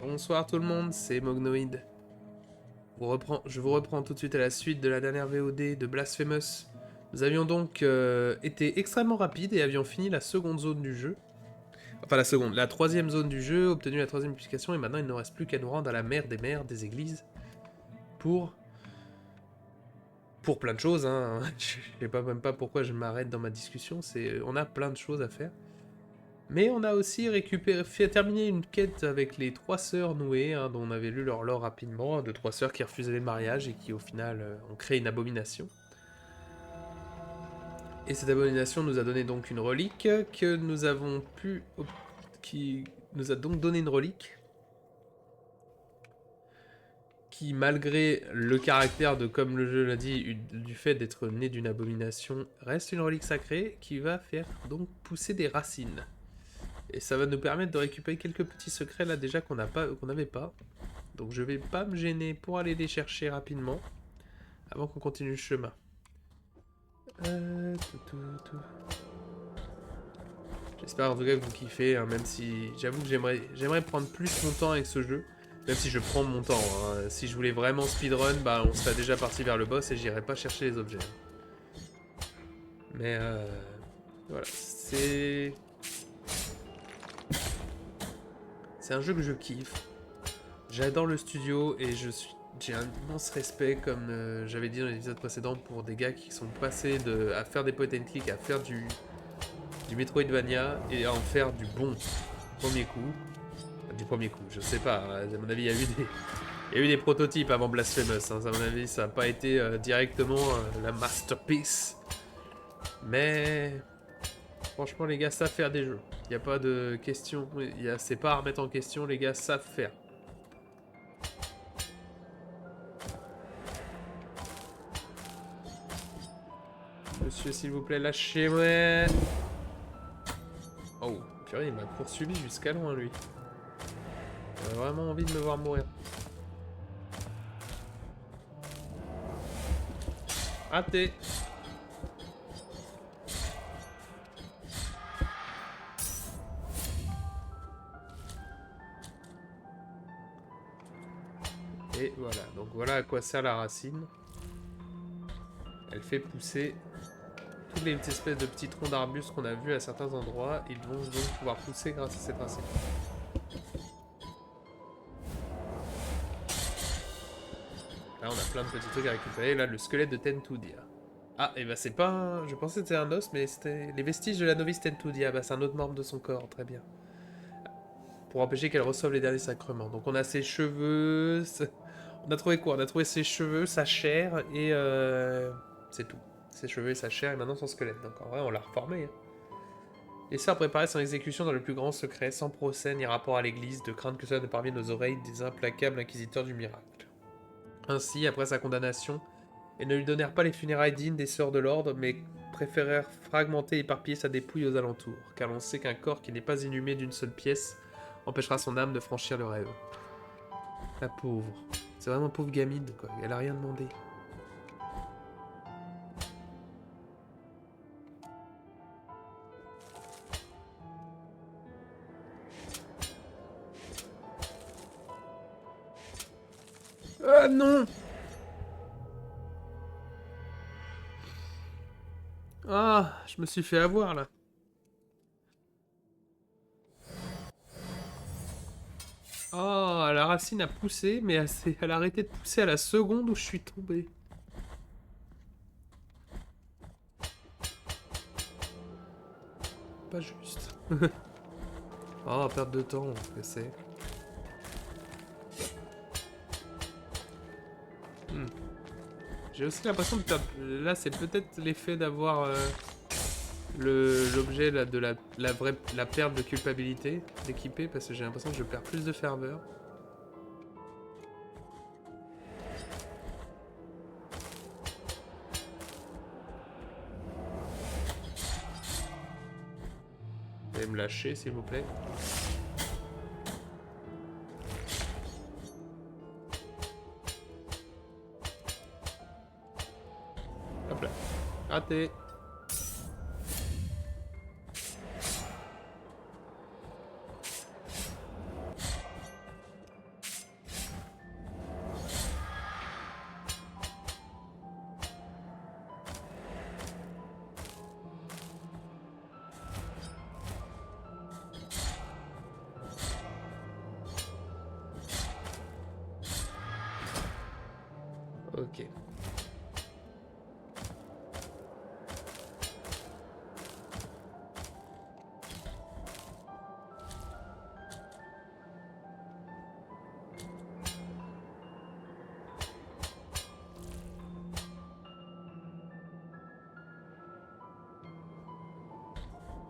Bonsoir tout le monde, c'est Mognoid. Je vous reprends tout de suite à la suite de la dernière VOD de Blasphemous. Nous avions donc été extrêmement rapides et avions fini la seconde zone du jeu. Enfin la troisième zone du jeu, obtenu la troisième purification, et maintenant il ne reste plus qu'à nous rendre à la mer des mers, des églises, pour plein de choses, hein. Je sais pas même pas pourquoi je m'arrête dans ma discussion, on a plein de choses à faire. Mais on a aussi terminé une quête avec les trois sœurs nouées, hein, dont on avait lu leur lore rapidement, de trois sœurs qui refusaient le mariage et qui au final ont créé une abomination. Et cette abomination nous a donné donc une relique que nous avons qui nous a donc donné une relique qui, malgré le caractère de, comme le jeu l'a dit, du fait d'être né d'une abomination, reste une relique sacrée qui va faire donc pousser des racines. Et ça va nous permettre de récupérer quelques petits secrets là déjà qu'on n'avait pas. Donc je vais pas me gêner pour aller les chercher rapidement avant qu'on continue le chemin. J'espère en tout cas que vous kiffez, hein, même si j'avoue que j'aimerais prendre plus mon temps avec ce jeu. Même si je prends mon temps, hein. Si je voulais vraiment speedrun, bah on serait déjà parti vers le boss et j'irais pas chercher les objets. Mais voilà, c'est un jeu que je kiffe. J'adore le studio et j'ai un immense respect, comme j'avais dit dans l'épisode précédent, pour des gars qui sont passés à faire des point and click, à faire du Metroidvania et à en faire du bon premier coup. Du premier coup, je sais pas, hein, à mon avis, il y a eu des prototypes avant Blasphemous, hein, à mon avis, ça n'a pas été directement la masterpiece. Mais franchement, les gars savent faire des jeux. Il n'y a pas de question, c'est pas à remettre en question, les gars savent faire. Monsieur, s'il vous plaît, lâchez-moi. Oh, purée, il m'a poursuivi jusqu'à loin, lui. Il a vraiment envie de me voir mourir. Raté. Et voilà, donc voilà à quoi sert la racine. Elle fait pousser toutes les espèces de petits troncs d'arbustes qu'on a vus à certains endroits. Ils vont donc pouvoir pousser grâce à cette racine. Là, on a plein de petits trucs à récupérer. Là, le squelette de Tentudia. Ah, et bah c'est pas un... Je pensais que c'était un os, mais c'était les vestiges de la novice Tentudia. Bah c'est un autre membre de son corps, très bien. Pour empêcher qu'elle reçoive les derniers sacrements. Donc on a ses cheveux... On a trouvé quoi? On a trouvé ses cheveux, sa chair, et c'est tout. Ses cheveux et sa chair, et maintenant son squelette. Donc en vrai, on l'a reformé. Hein. Et ça a préparé son exécution dans le plus grand secret, sans procès ni rapport à l'église, de crainte que cela ne parvienne aux oreilles des implacables inquisiteurs du miracle. Ainsi, après sa condamnation, ils ne lui donnèrent pas les funérailles dignes des sœurs de l'ordre, mais préférèrent fragmenter et éparpiller sa dépouille aux alentours, car l'on sait qu'un corps qui n'est pas inhumé d'une seule pièce empêchera son âme de franchir le rêve. La pauvre. C'est vraiment pauvre gamine, quoi. Elle a rien demandé. Ah non! Ah, je me suis fait avoir, là. Oh, la racine a poussé, mais elle a arrêté de pousser à la seconde où je suis tombé. Pas juste. Oh, perte de temps, que c'est. J'ai aussi l'impression de perdre... Là, c'est peut-être l'effet d'avoir l'objet de la perte de culpabilité d'équiper, parce que j'ai l'impression que je perds plus de ferveur. Vous allez me lâcher, s'il vous plaît. Hop là. Raté. Ok.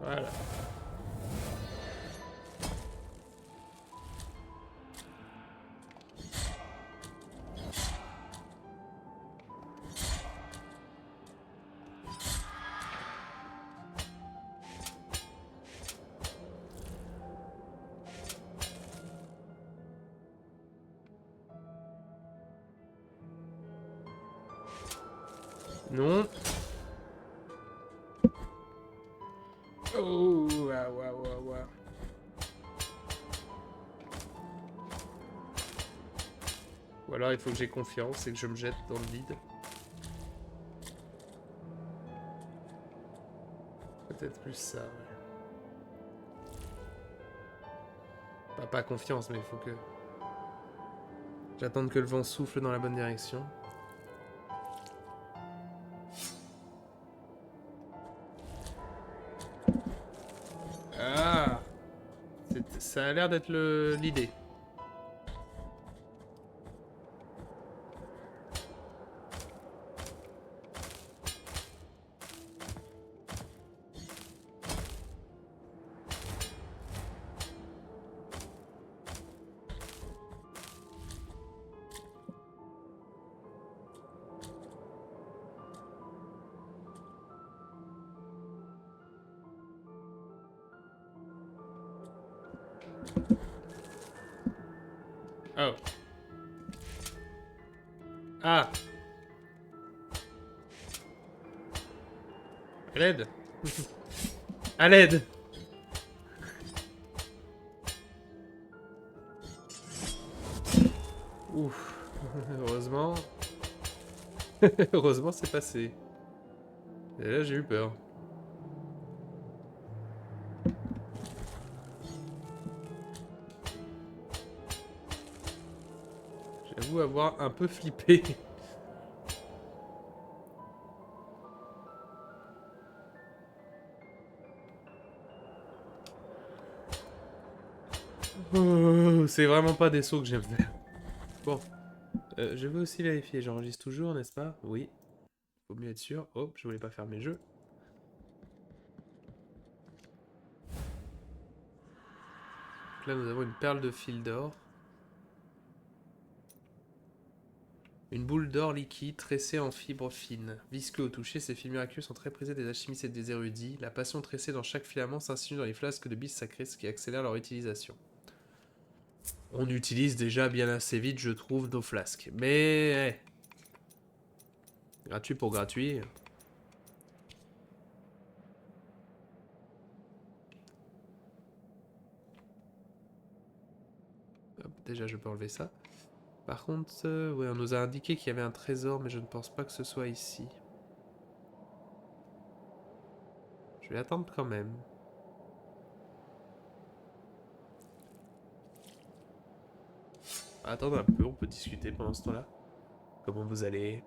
Voilà. Non. Oh, waouh, waouh, waouh, waouh. Ou alors il faut que j'ai confiance et que je me jette dans le vide. Peut-être plus ça, ouais. Pas confiance, mais il faut que... J'attende que le vent souffle dans la bonne direction. Ah, ça a l'air d'être l'idée. Oh. Ah. À l'aide. À l'aide. Ouf. Heureusement. Heureusement, c'est passé. Et là, j'ai eu peur. J'avoue avoir un peu flippé. Oh, c'est vraiment pas des sauts que j'aime faire. Bon. Je veux aussi vérifier. J'enregistre toujours, n'est-ce pas? Oui. Faut mieux être sûr. Oh, je voulais pas faire mes jeux. Donc là, nous avons une perle de fil d'or. Une boule d'or liquide tressée en fibres fines. Visqueux au toucher, ces fils miraculeux sont très prisés des alchimistes et des érudits. La passion tressée dans chaque filament s'insinue dans les flasques de bis sacrées, ce qui accélère leur utilisation. On utilise déjà bien assez vite, je trouve, nos flasques. Mais... gratuit pour gratuit. Hop, déjà, je peux enlever ça. Par contre, ouais, on nous a indiqué qu'il y avait un trésor, mais je ne pense pas que ce soit ici. Je vais attendre quand même. Attendre un peu, on peut discuter pendant ce temps-là. Comment vous allez?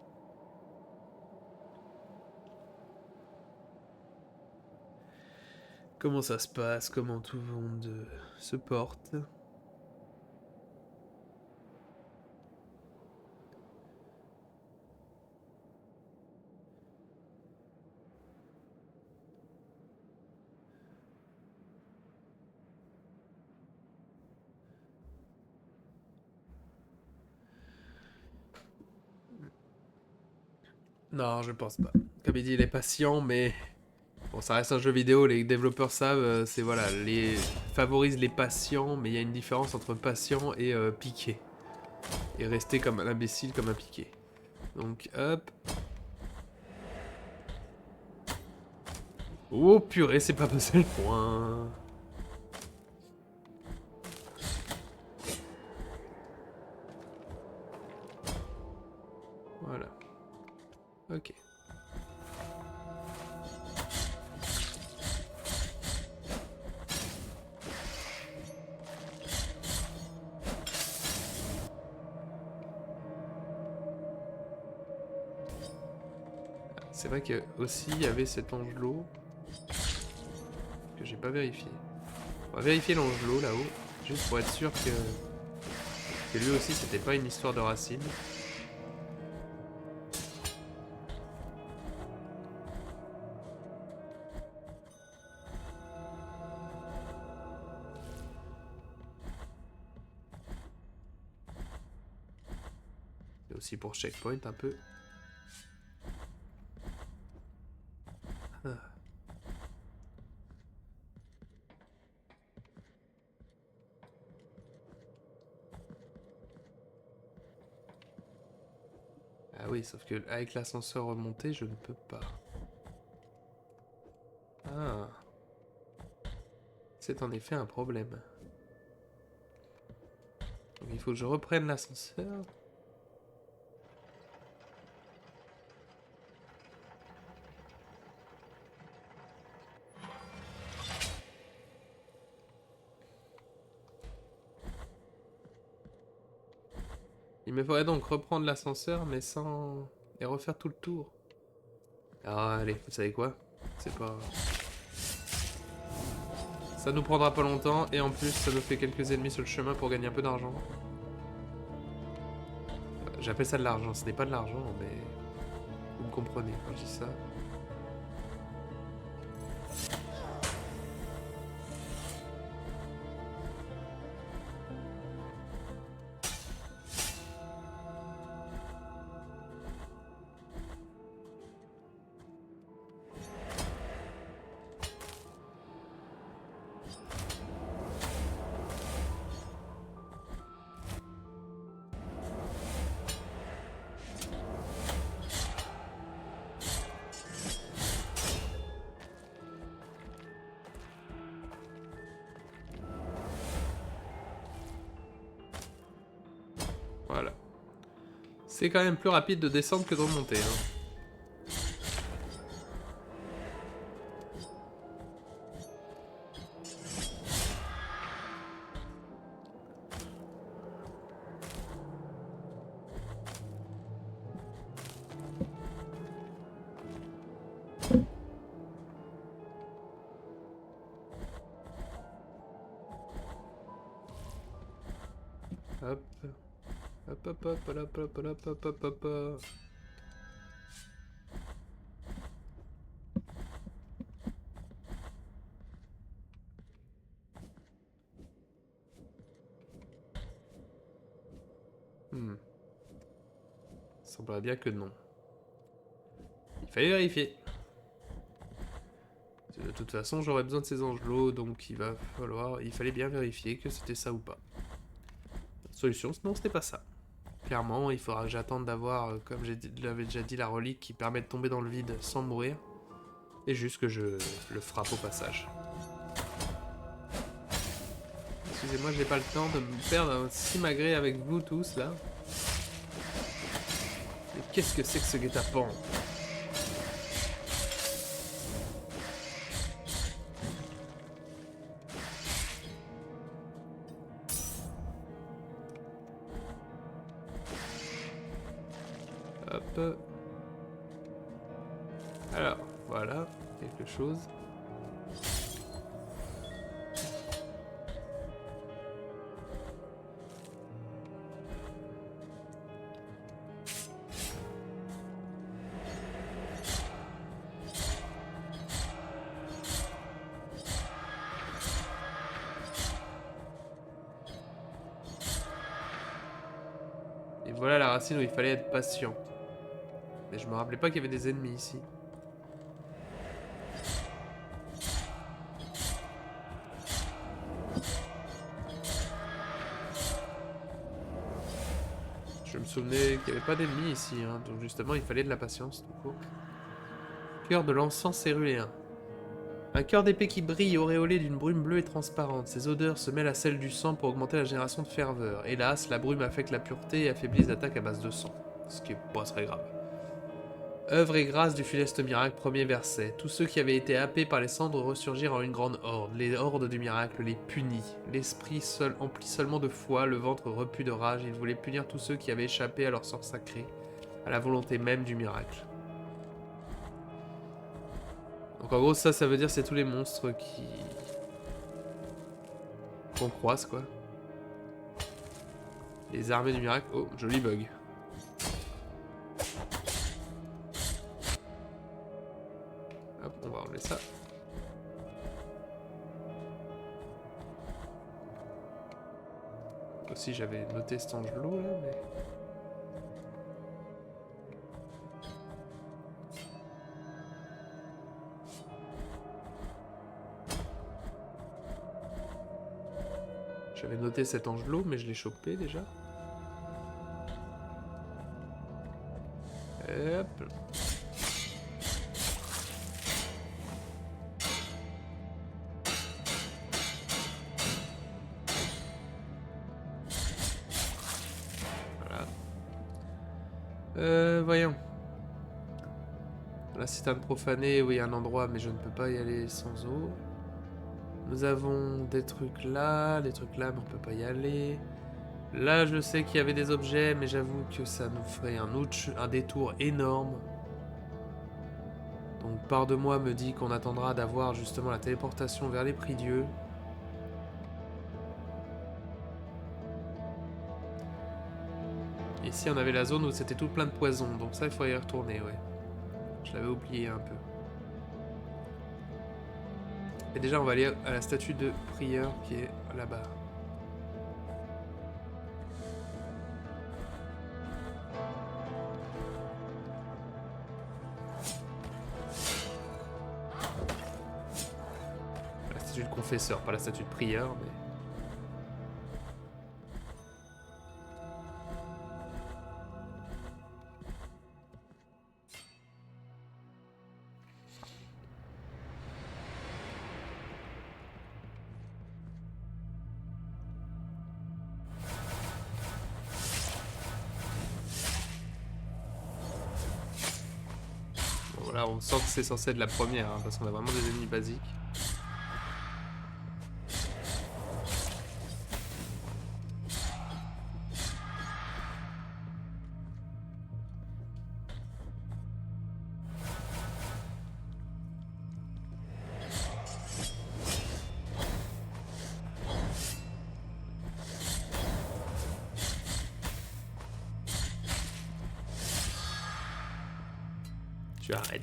Comment ça se passe? Comment tout le monde se porte? Non, je pense pas. Comme il dit, il est patient, mais bon, ça reste un jeu vidéo. Les développeurs savent, c'est voilà, les favorisent les patients, mais il y a une différence entre patient et piqué. Et rester comme un imbécile, comme un piqué. Donc, hop. Oh purée, c'est pas passé le point. Voilà. Ok. C'est vrai que aussi il y avait cet angelot que j'ai pas vérifié. On va vérifier l'angelot là-haut, juste pour être sûr que lui aussi c'était pas une histoire de racines. C'est aussi pour checkpoint un peu. Ah. Ah oui, sauf que avec l'ascenseur remonté, je ne peux pas. Ah. C'est en effet un problème. Donc il faut que je reprenne l'ascenseur. Il me faudrait donc reprendre l'ascenseur, mais sans... et refaire tout le tour. Ah, allez, vous savez quoi? C'est pas... Ça nous prendra pas longtemps, et en plus, ça nous fait quelques ennemis sur le chemin pour gagner un peu d'argent. J'appelle ça de l'argent, ce n'est pas de l'argent, mais... Vous me comprenez quand je dis ça. Voilà. C'est quand même plus rapide de descendre que de remonter, hein. Hop. Hop hop hop hop hop hop hop hop hop hop. Semblerait bien que non. Il fallait vérifier. De toute façon, j'aurais besoin de ces angelots, donc il fallait bien vérifier que c'était ça ou pas. Solution, sinon c'était pas ça. Clairement, il faudra que j'attende d'avoir, comme je l'avais déjà dit, la relique qui permet de tomber dans le vide sans mourir. Et juste que je le frappe au passage. Excusez-moi, j'ai pas le temps de me perdre un simagrée avec vous tous, là. Mais qu'est-ce que c'est que ce guet-apens ? Hop. Alors, voilà, quelque chose. Et voilà la racine où il fallait être patient. Mais je me rappelais pas qu'il y avait des ennemis ici. Je me souvenais qu'il n'y avait pas d'ennemis ici, hein, donc justement il fallait de la patience tout court. Cœur de l'encens céruléen. Un cœur d'épée qui brille, auréolé d'une brume bleue et transparente. Ses odeurs se mêlent à celles du sang pour augmenter la génération de ferveur. Hélas, la brume affecte la pureté et affaiblit les attaques à base de sang. Ce qui est pas très grave. Œuvre et grâce du funeste miracle, premier verset. Tous ceux qui avaient été happés par les cendres ressurgirent en une grande horde. Les hordes du miracle les punit. L'esprit seul empli seulement de foi, le ventre repu de rage, il voulait punir tous ceux qui avaient échappé à leur sort sacré, à la volonté même du miracle. Donc en gros, ça veut dire c'est tous les monstres qu'on croise, quoi. Les armées du miracle. Oh, joli bug. Hop, on va enlever ça. Aussi, j'avais noté cet angelot là, mais. J'avais noté cet angelot, mais je l'ai chopé déjà. Hop. Voilà. Voyons. La citerne profanée, oui, un endroit, mais je ne peux pas y aller sans eau. Nous avons des trucs là, mais on peut pas y aller. Là, je sais qu'il y avait des objets, mais j'avoue que ça nous ferait un détour énorme. Donc, part de moi me dit qu'on attendra d'avoir justement la téléportation vers les Prie-Dieu. Ici, on avait la zone où c'était tout plein de poison, donc ça, il faut y retourner, ouais. Je l'avais oublié un peu. Et déjà, on va aller à la statue de prieur qui est là-bas. La statue de confesseur, pas la statue de prieur, mais... Là, on sent que c'est censé être la première, hein, parce qu'on a vraiment des ennemis basiques. Tu arrêtes.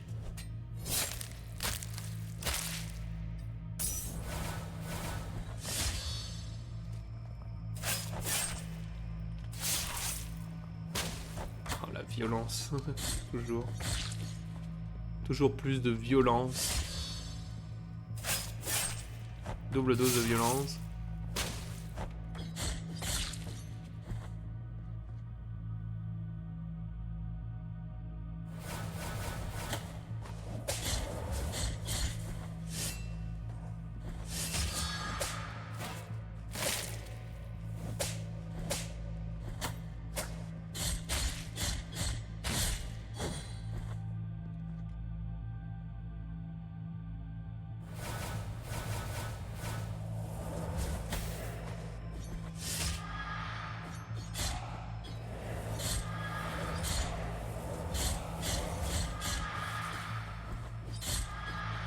Oh, la violence. Toujours. Toujours plus de violence. Double dose de violence.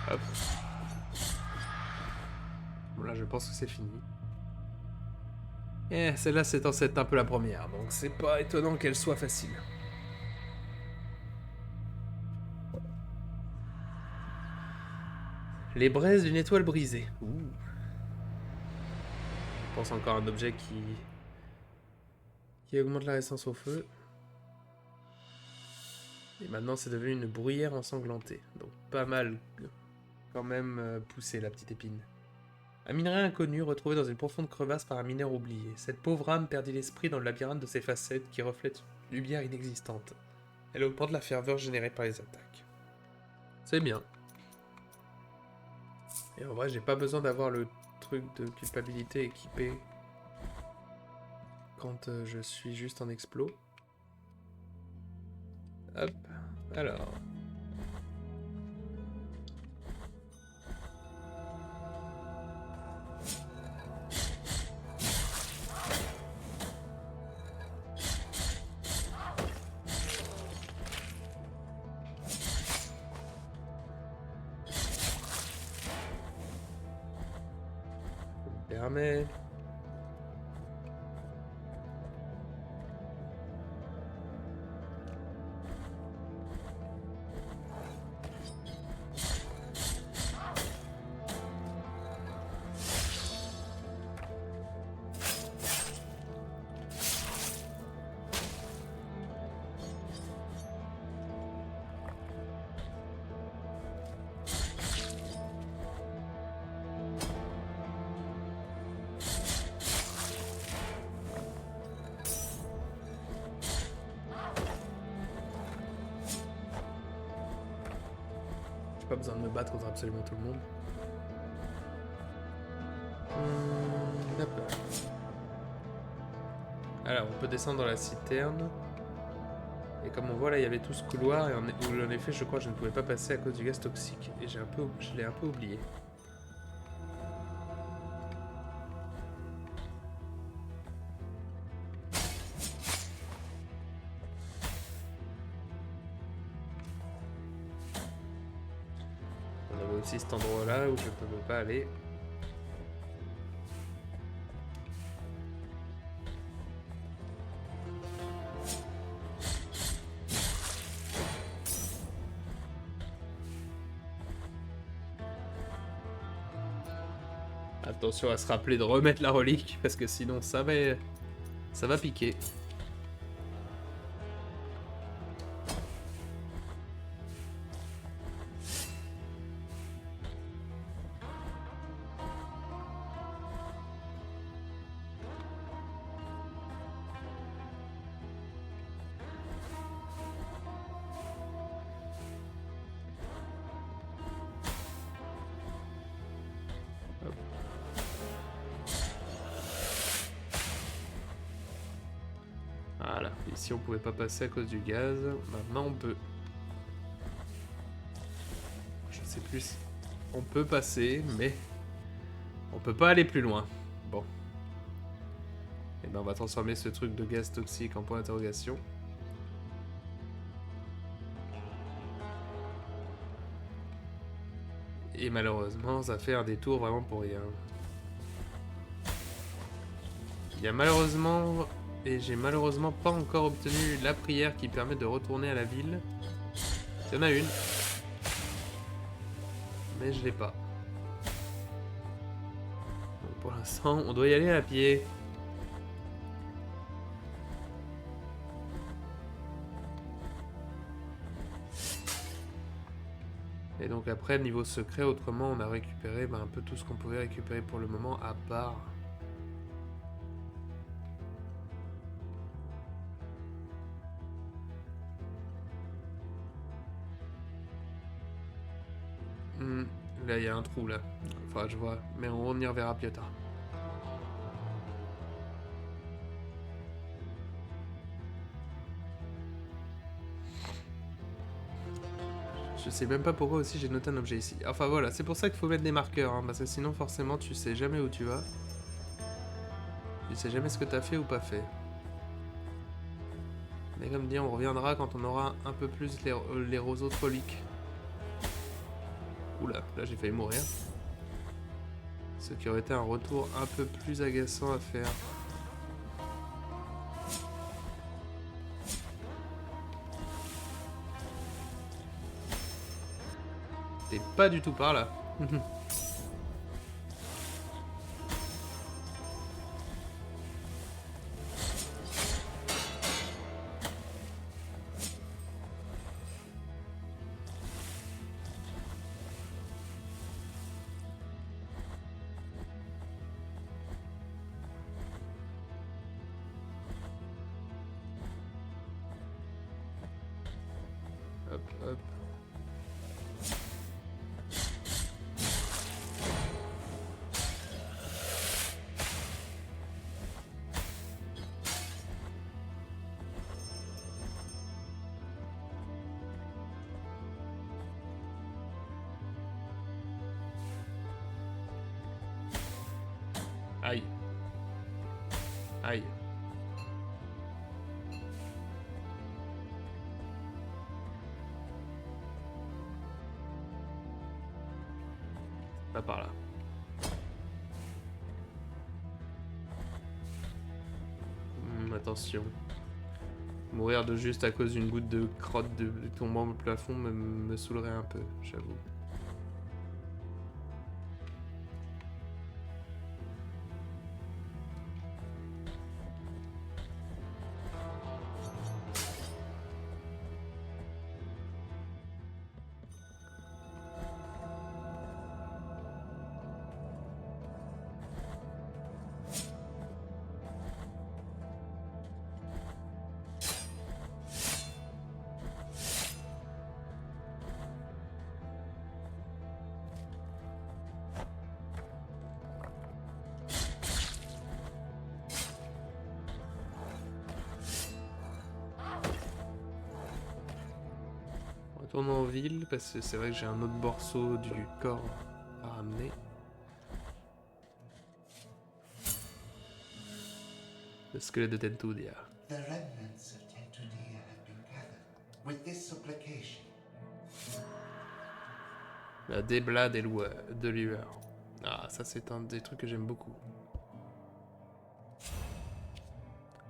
Hop. Bon, là, je pense que c'est fini. Et celle-là, c'est censé être un peu la première, donc c'est pas étonnant qu'elle soit facile. Les braises d'une étoile brisée. Ouh. Je pense encore à un objet qui augmente la résistance au feu. Et maintenant, c'est devenu une bruyère ensanglantée. Donc pas mal quand même poussé, la petite épine. Un minerai inconnu retrouvé dans une profonde crevasse par un mineur oublié. Cette pauvre âme perdit l'esprit dans le labyrinthe de ses facettes qui reflètent une lumière inexistante. Elle augmente la ferveur générée par les attaques. C'est bien. Et en vrai, j'ai pas besoin d'avoir le truc de culpabilité équipé quand je suis juste en explos. Hop, alors... Fermé. Pas besoin de me battre contre absolument tout le monde. Hop. Alors, on peut descendre dans la citerne. Et comme on voit là, il y avait tout ce couloir. Et en effet, je crois que je ne pouvais pas passer à cause du gaz toxique. Et je l'ai un peu oublié. On avait aussi cet endroit là où je ne peux pas aller. Attention à se rappeler de remettre la relique, parce que sinon ça va piquer. Voilà, ici on pouvait pas passer à cause du gaz, maintenant on peut. Je sais plus si on peut passer, mais on peut pas aller plus loin. Bon. Et ben on va transformer ce truc de gaz toxique en point d'interrogation. Et malheureusement, ça fait un détour vraiment pour rien. Il y a malheureusement... Et j'ai malheureusement pas encore obtenu la prière qui permet de retourner à la ville. Il y en a une. Mais je l'ai pas. Donc pour l'instant, on doit y aller à pied. Et donc après, niveau secret, autrement, on a récupéré un peu tout ce qu'on pouvait récupérer pour le moment, à part... Là, il y a un trou, là. Enfin, je vois. Mais on y reverra plus tard. Je sais même pas pourquoi aussi j'ai noté un objet ici. Enfin, voilà. C'est pour ça qu'il faut mettre des marqueurs. Hein, parce que sinon, forcément, tu sais jamais où tu vas. Tu sais jamais ce que t'as fait ou pas fait. Mais comme dit, on reviendra quand on aura un peu plus les roseaux de reliques. Oula, là j'ai failli mourir. Ce qui aurait été un retour un peu plus agaçant à faire. T'es pas du tout par là. Hop, hop. Aïe. Aïe. Pas par là. Attention. Mourir de juste à cause d'une goutte de crotte de tombant au plafond me saoulerait un peu, j'avoue. Retourne en ville parce que c'est vrai que j'ai un autre morceau du corps à ramener. Le squelette de Tentudia. The remnants of Tentudia have been gathered with this supplication. La déblat de lueur. Ah, ça c'est un des trucs que j'aime beaucoup.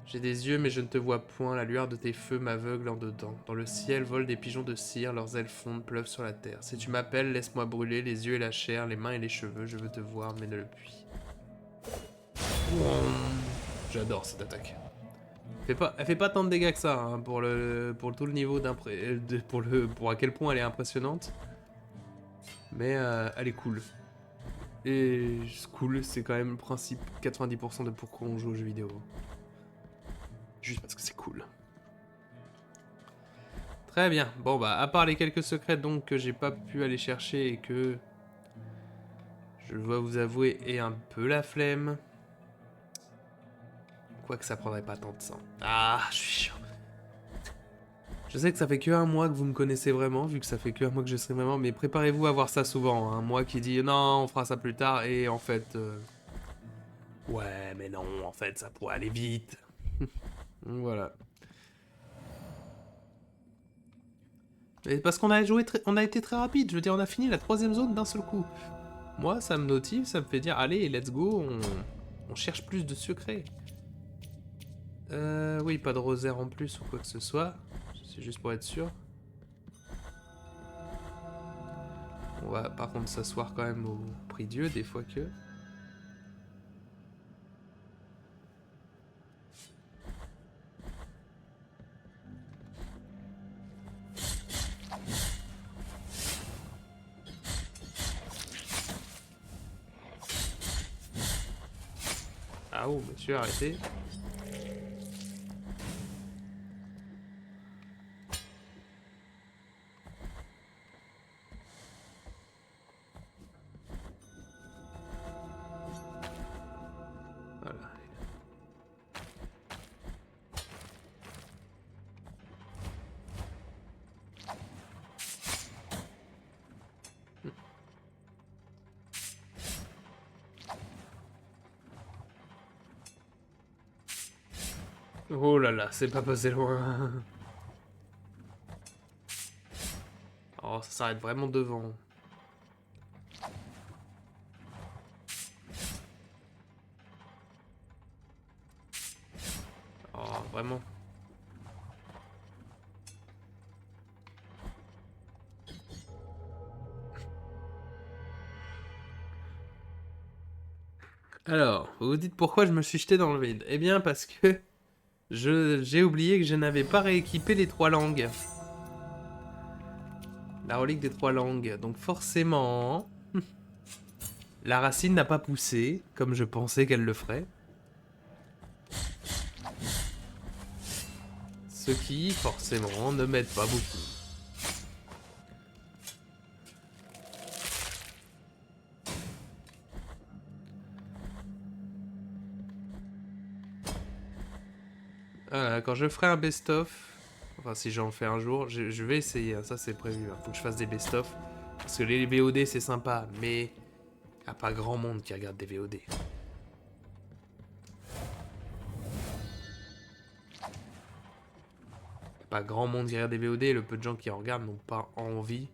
J'ai des yeux mais je ne te vois point, la lueur de tes feux m'aveugle en dedans. Dans le ciel volent des pigeons de cire, leurs ailes fondent, pleuvent sur la terre. Si tu m'appelles, laisse-moi brûler les yeux et la chair, les mains et les cheveux, je veux te voir mais ne le puis. J'adore cette attaque. Elle fait pas tant de dégâts que ça hein, pour tout le niveau pour à quel point elle est impressionnante. Mais elle est cool. Et cool, c'est quand même le principe 90% de pourquoi on joue aux jeux vidéo. Juste parce que c'est cool. Très bien. Bon bah, à part les quelques secrets donc que j'ai pas pu aller chercher et que je dois vous avouer ai un peu la flemme. Quoique ça prendrait pas tant de temps. Ah, je suis chiant. Je sais que ça fait que un mois que vous me connaissez vraiment, vu que ça fait que un mois que je serai vraiment, mais préparez-vous à voir ça souvent. Un mois qui dit non, on fera ça plus tard, et en fait... Ouais, mais non, en fait, ça pourrait aller vite. Voilà. Et parce qu'on a joué, on a été très rapide, je veux dire, on a fini la 3ème zone d'un seul coup. Moi, ça me motive, ça me fait dire, allez, let's go, on cherche plus de secrets. Oui, pas de rosaire en plus ou quoi que ce soit. C'est juste pour être sûr. On va par contre s'asseoir quand même au prie-dieu des fois que... Ah oh, monsieur, arrêtez. Voilà. Oh là là, c'est pas passé loin. Oh, ça s'arrête vraiment devant. Oh, vraiment. Alors, vous vous dites pourquoi je me suis jeté dans le vide? Eh bien parce que j'ai oublié que je n'avais pas rééquipé les 3 langues. La relique des 3 langues. Donc forcément, la racine n'a pas poussé, comme je pensais qu'elle le ferait. Ce qui, forcément, ne m'aide pas beaucoup. Voilà, quand je ferai un best-of, enfin si j'en fais un jour, je vais essayer, hein, ça c'est prévu. Faut que je fasse des best-of. Parce que les VOD c'est sympa, mais il n'y a pas grand monde qui regarde des VOD. Pas grand monde qui regarde des VOD, et le peu de gens qui en regardent n'ont pas envie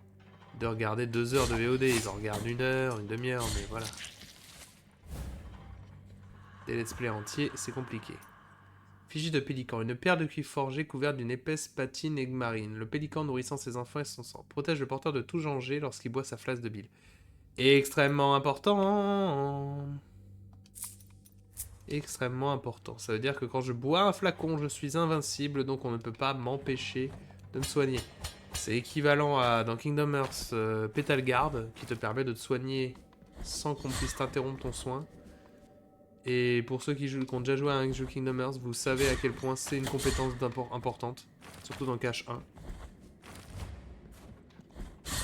de regarder 2 heures de VOD. Ils en regardent 1 heure, une demi-heure, mais voilà. Des let's play entiers, c'est compliqué. Effigie de pélican. Une paire de cuivre forgé couverte d'une épaisse patine marine. Le pélican nourrissant ses enfants et son sang. Protège le porteur de tout danger lorsqu'il boit sa flasque de bile. Extrêmement important. Extrêmement important. Ça veut dire que quand je bois un flacon, je suis invincible, donc on ne peut pas m'empêcher de me soigner. C'est équivalent à dans Kingdom Hearts Petal Guard, qui te permet de te soigner sans qu'on puisse t'interrompre ton soin. Et pour ceux qui ont déjà joué à un jeu Kingdom Hearts, vous savez à quel point c'est une compétence importante, surtout dans Cache 1.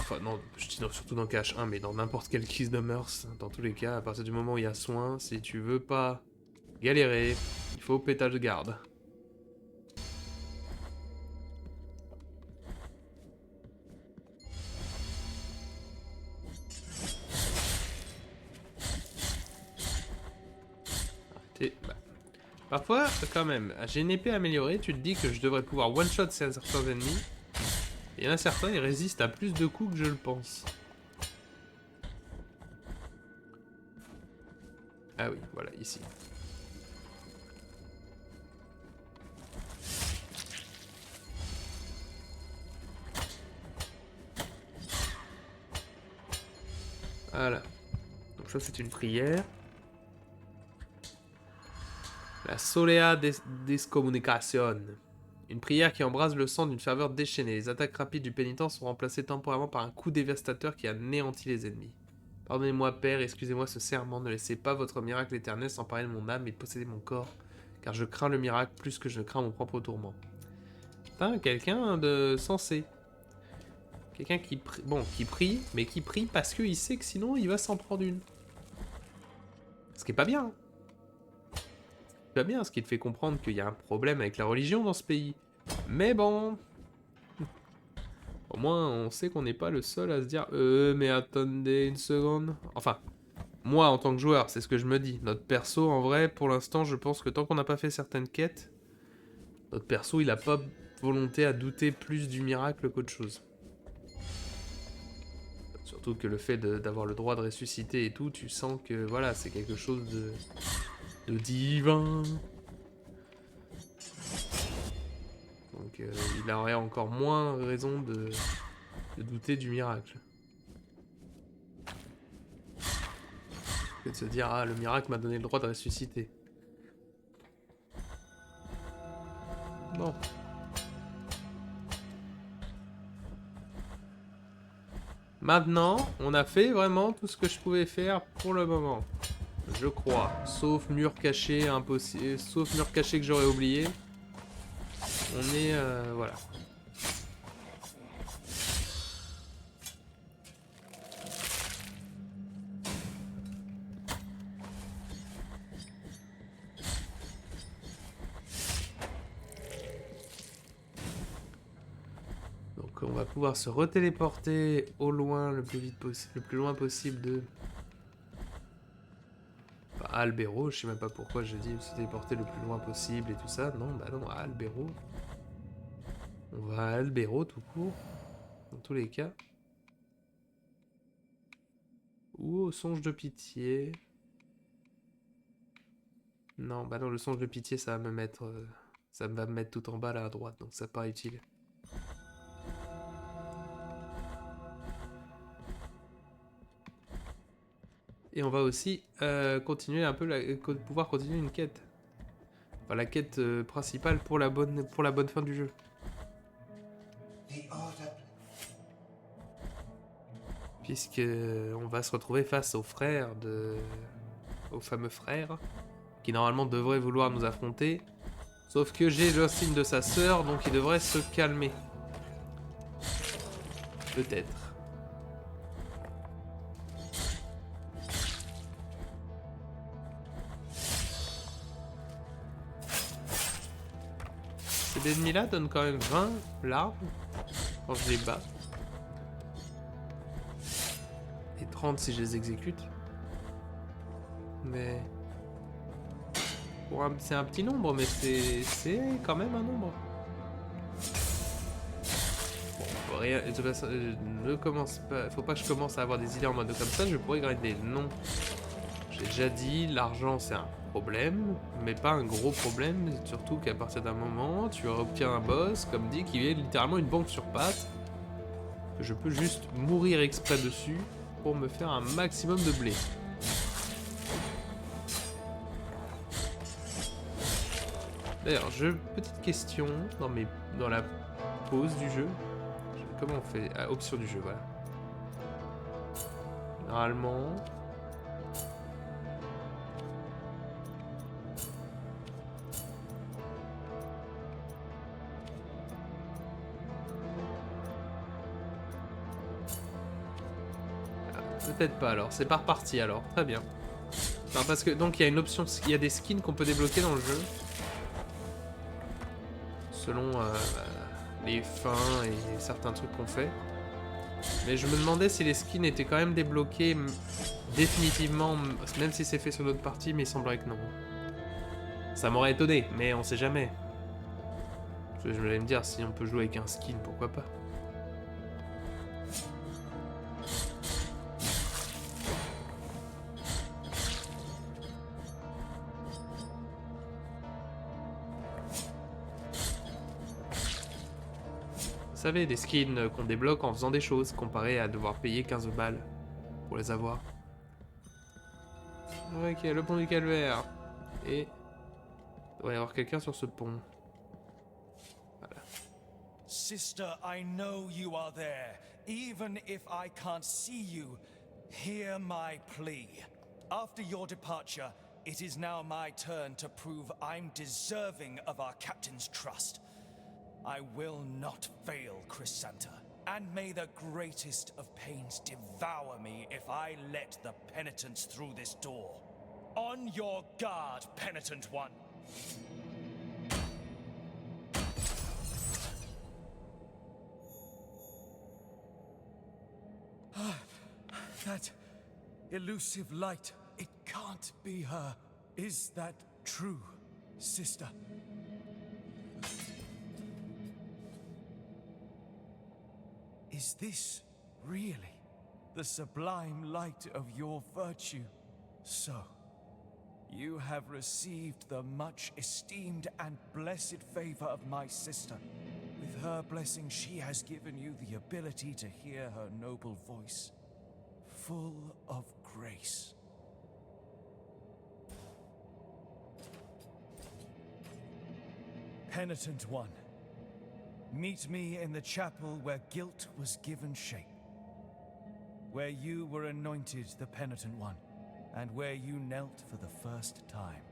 Enfin non, je dis non, surtout dans Cache 1, mais dans n'importe quel Kingdom Hearts, dans tous les cas, à partir du moment où il y a soin, si tu veux pas galérer, il faut pétage de garde. Arrêtez. Bah. Parfois, quand même, j'ai une épée améliorée, tu te dis que je devrais pouvoir one-shot certains ennemis. Et il y en a certains, ils résistent à plus de coups que je le pense. Ah oui, voilà, ici. Voilà. Donc ça, c'est une prière. La Solea Descomunicación. Une prière qui embrase le sang d'une ferveur déchaînée. Les attaques rapides du pénitent sont remplacées temporairement par un coup dévastateur qui anéantit les ennemis. Pardonnez-moi, Père, excusez-moi ce serment, ne laissez pas votre miracle éternel s'emparer de mon âme et de posséder mon corps, car je crains le miracle plus que je ne crains mon propre tourment. Putain, quelqu'un de sensé. Quelqu'un qui prie, bon, qui prie, mais qui prie parce qu'il sait que sinon il va s'en prendre une. Ce qui est pas bien. Hein. Pas bien, ce qui te fait comprendre qu'il y a un problème avec la religion dans ce pays. Mais bon... Au moins, on sait qu'on n'est pas le seul à se dire mais attendez une seconde. Enfin, moi, en tant que joueur, c'est ce que je me dis. Notre perso, en vrai, pour l'instant, je pense que tant qu'on n'a pas fait certaines quêtes, notre perso, il a pas volonté à douter plus du miracle qu'autre chose. Surtout que le fait d'avoir le droit de ressusciter et tout, tu sens que, voilà, c'est quelque chose de divin. Donc il aurait encore moins raison de douter du miracle. Que de se dire, ah, le miracle m'a donné le droit de ressusciter. Bon. Maintenant, on a fait vraiment tout ce que je pouvais faire pour le moment. Je crois. Sauf mur caché impossible. Sauf mur caché que j'aurais oublié. On est... voilà. Donc on va pouvoir se retéléporter au loin le plus vite possible, le plus loin possible de... Enfin, à Albero, je sais même pas pourquoi je dis se téléporter le plus loin possible et tout ça. Non, bah non, à Albero. On va à Albero tout court, dans tous les cas. Ou au songe de pitié. Non, bah non, le songe de pitié, ça va me mettre... ça va me mettre tout en bas là à droite, donc ça paraît utile. Et on va aussi continuer un peu pouvoir continuer une quête. Enfin, la quête principale pour la bonne fin du jeu. Puisque on va se retrouver face aux frères au fameux frère, qui normalement devrait vouloir nous affronter. Sauf que j'ai le signe de sa sœur, donc il devrait se calmer. Peut-être. Ces ennemis-là donnent quand même 20 larves quand je les bats. Et 30 si je les exécute. Mais... c'est un petit nombre, mais c'est quand même un nombre. Bon, rien, de toute façon, ne commence pas, faut pas que je commence à avoir des idées en mode comme ça, je pourrais grinder. Non. J'ai déjà dit, l'argent c'est un problème, mais pas un gros problème, surtout qu'à partir d'un moment, tu obtiens un boss, comme dit, qui est littéralement une banque sur pattes, que je peux juste mourir exprès dessus pour me faire un maximum de blé. D'ailleurs, petite question dans la pause du jeu. Comment on fait? Ah, option du jeu, voilà. Généralement... Peut-être pas alors, c'est pas reparti alors, très bien. Non, parce que donc il y a une option, il y a des skins qu'on peut débloquer dans le jeu. Selon les fins et certains trucs qu'on fait. Mais je me demandais si les skins étaient quand même débloqués définitivement, même si c'est fait sur d'autres parties, mais il semblerait que non. Ça m'aurait étonné, mais on sait jamais. Je voulais me dire, si on peut jouer avec un skin, pourquoi pas. Vous savez, des skins qu'on débloque en faisant des choses, comparé à devoir payer 15 balles pour les avoir. Ok, le pont du calvaire. Et... il doit y avoir quelqu'un sur ce pont. Voilà. Sister, I know you are there. Even if I can't see you, hear my plea. After your departure, it is now my turn to prove I'm deserving of our captain's trust. I will not fail, Chrysanta, and may the greatest of pains devour me if I let the penitents through this door. On your guard, penitent one. That elusive light, it can't be her. Is that true, sister? Is this really the sublime light of your virtue? So, you have received the much esteemed and blessed favor of my sister. With her blessing, she has given you the ability to hear her noble voice, full of grace. Penitent one, meet me in the chapel where guilt was given shape, where you were anointed the Penitent One, and where you knelt for the first time.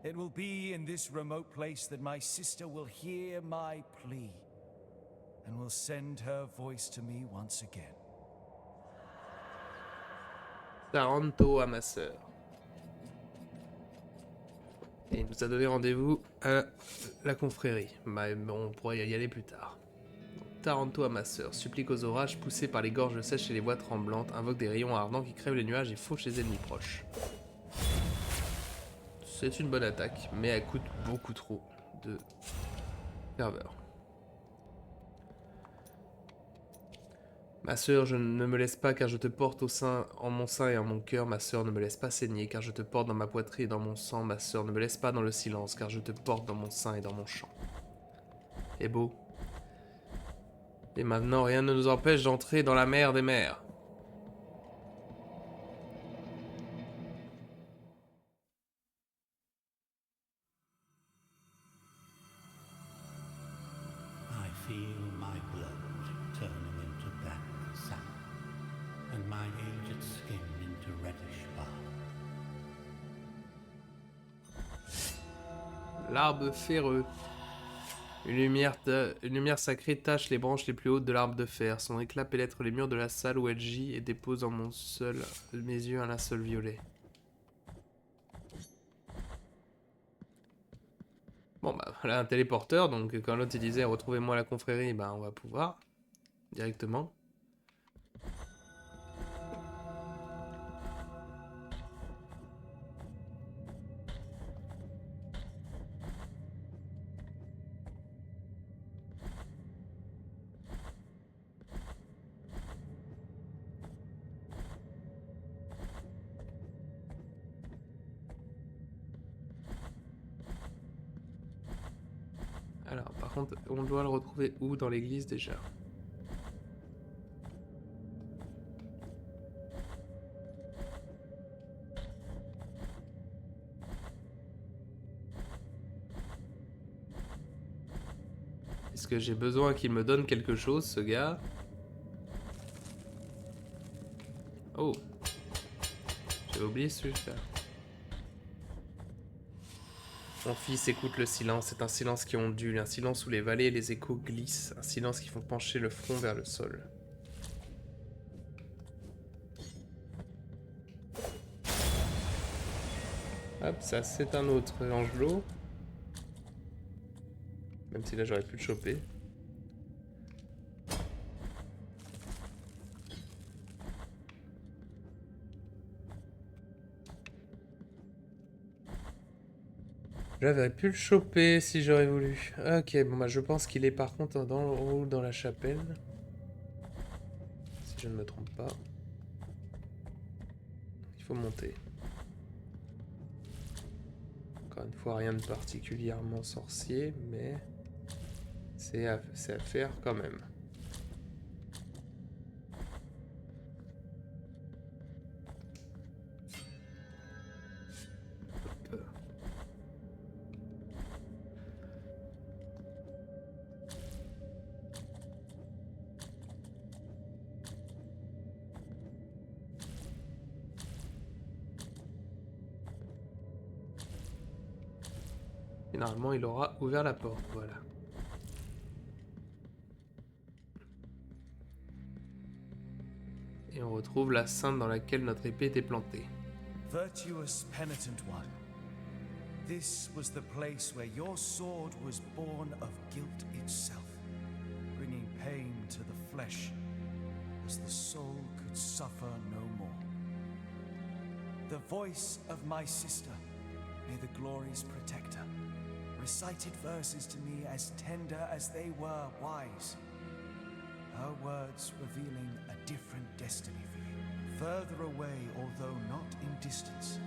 It will be in this remote place that my sister will hear my plea, and will send her voice to me once again. Taranto à ma sœur. Et il nous a donné rendez-vous à la confrérie. Bah, on pourrait y aller plus tard. Donc, Taranto à ma sœur, supplique aux orages, poussés par les gorges sèches et les voix tremblantes, invoque des rayons ardents qui crèvent les nuages et fauchent les ennemis proches. C'est une bonne attaque, mais elle coûte beaucoup trop de ferveur. Ma sœur, je ne me laisse pas car je te porte en mon sein et en mon cœur. Ma sœur, ne me laisse pas saigner car je te porte dans ma poitrine et dans mon sang. Ma sœur, ne me laisse pas dans le silence car je te porte dans mon sein et dans mon chant. Et beau. Et maintenant, rien ne nous empêche d'entrer dans la mer des mers. I feel my blood turning into black sand, and my aged skin into reddish bark. L'arbre ferreux. Une lumière sacrée tache les branches les plus hautes de l'arbre de fer. Son éclat pénètre les murs de la salle où elle gît et dépose dans mes yeux un linceul violet. Bon bah voilà un téléporteur, donc quand l'autre il disait retrouvez-moi à la confrérie, bah on va pouvoir directement. contre, on doit le retrouver où dans l'église déjà? Est-ce que j'ai besoin qu'il me donne quelque chose, ce gars? Oh. J'avais oublié celui-là. Mon fils écoute le silence, c'est un silence qui ondule, un silence où les vallées et les échos glissent, un silence qui font pencher le front vers le sol. Hop, ça c'est un autre angelot. Même si là j'aurais pu le choper. J'aurais pu le choper si j'aurais voulu. Ok, bon bah je pense qu'il est par contre dans le haut dans la chapelle. Si je ne me trompe pas. Il faut monter. Encore une fois, rien de particulièrement sorcier, mais c'est à faire quand même. Et normalement, il aura ouvert la porte, voilà. Et on retrouve la sainte dans laquelle notre épée était plantée. Virtuous penitent one, this was the place where your sword was born of guilt itself, bringing pain to the flesh as the soul could suffer no more. The voice of my sister, may the glories protect her, recited verses to me as tender as they were wise. Her words revealing a different destiny for you, further away although not in distance,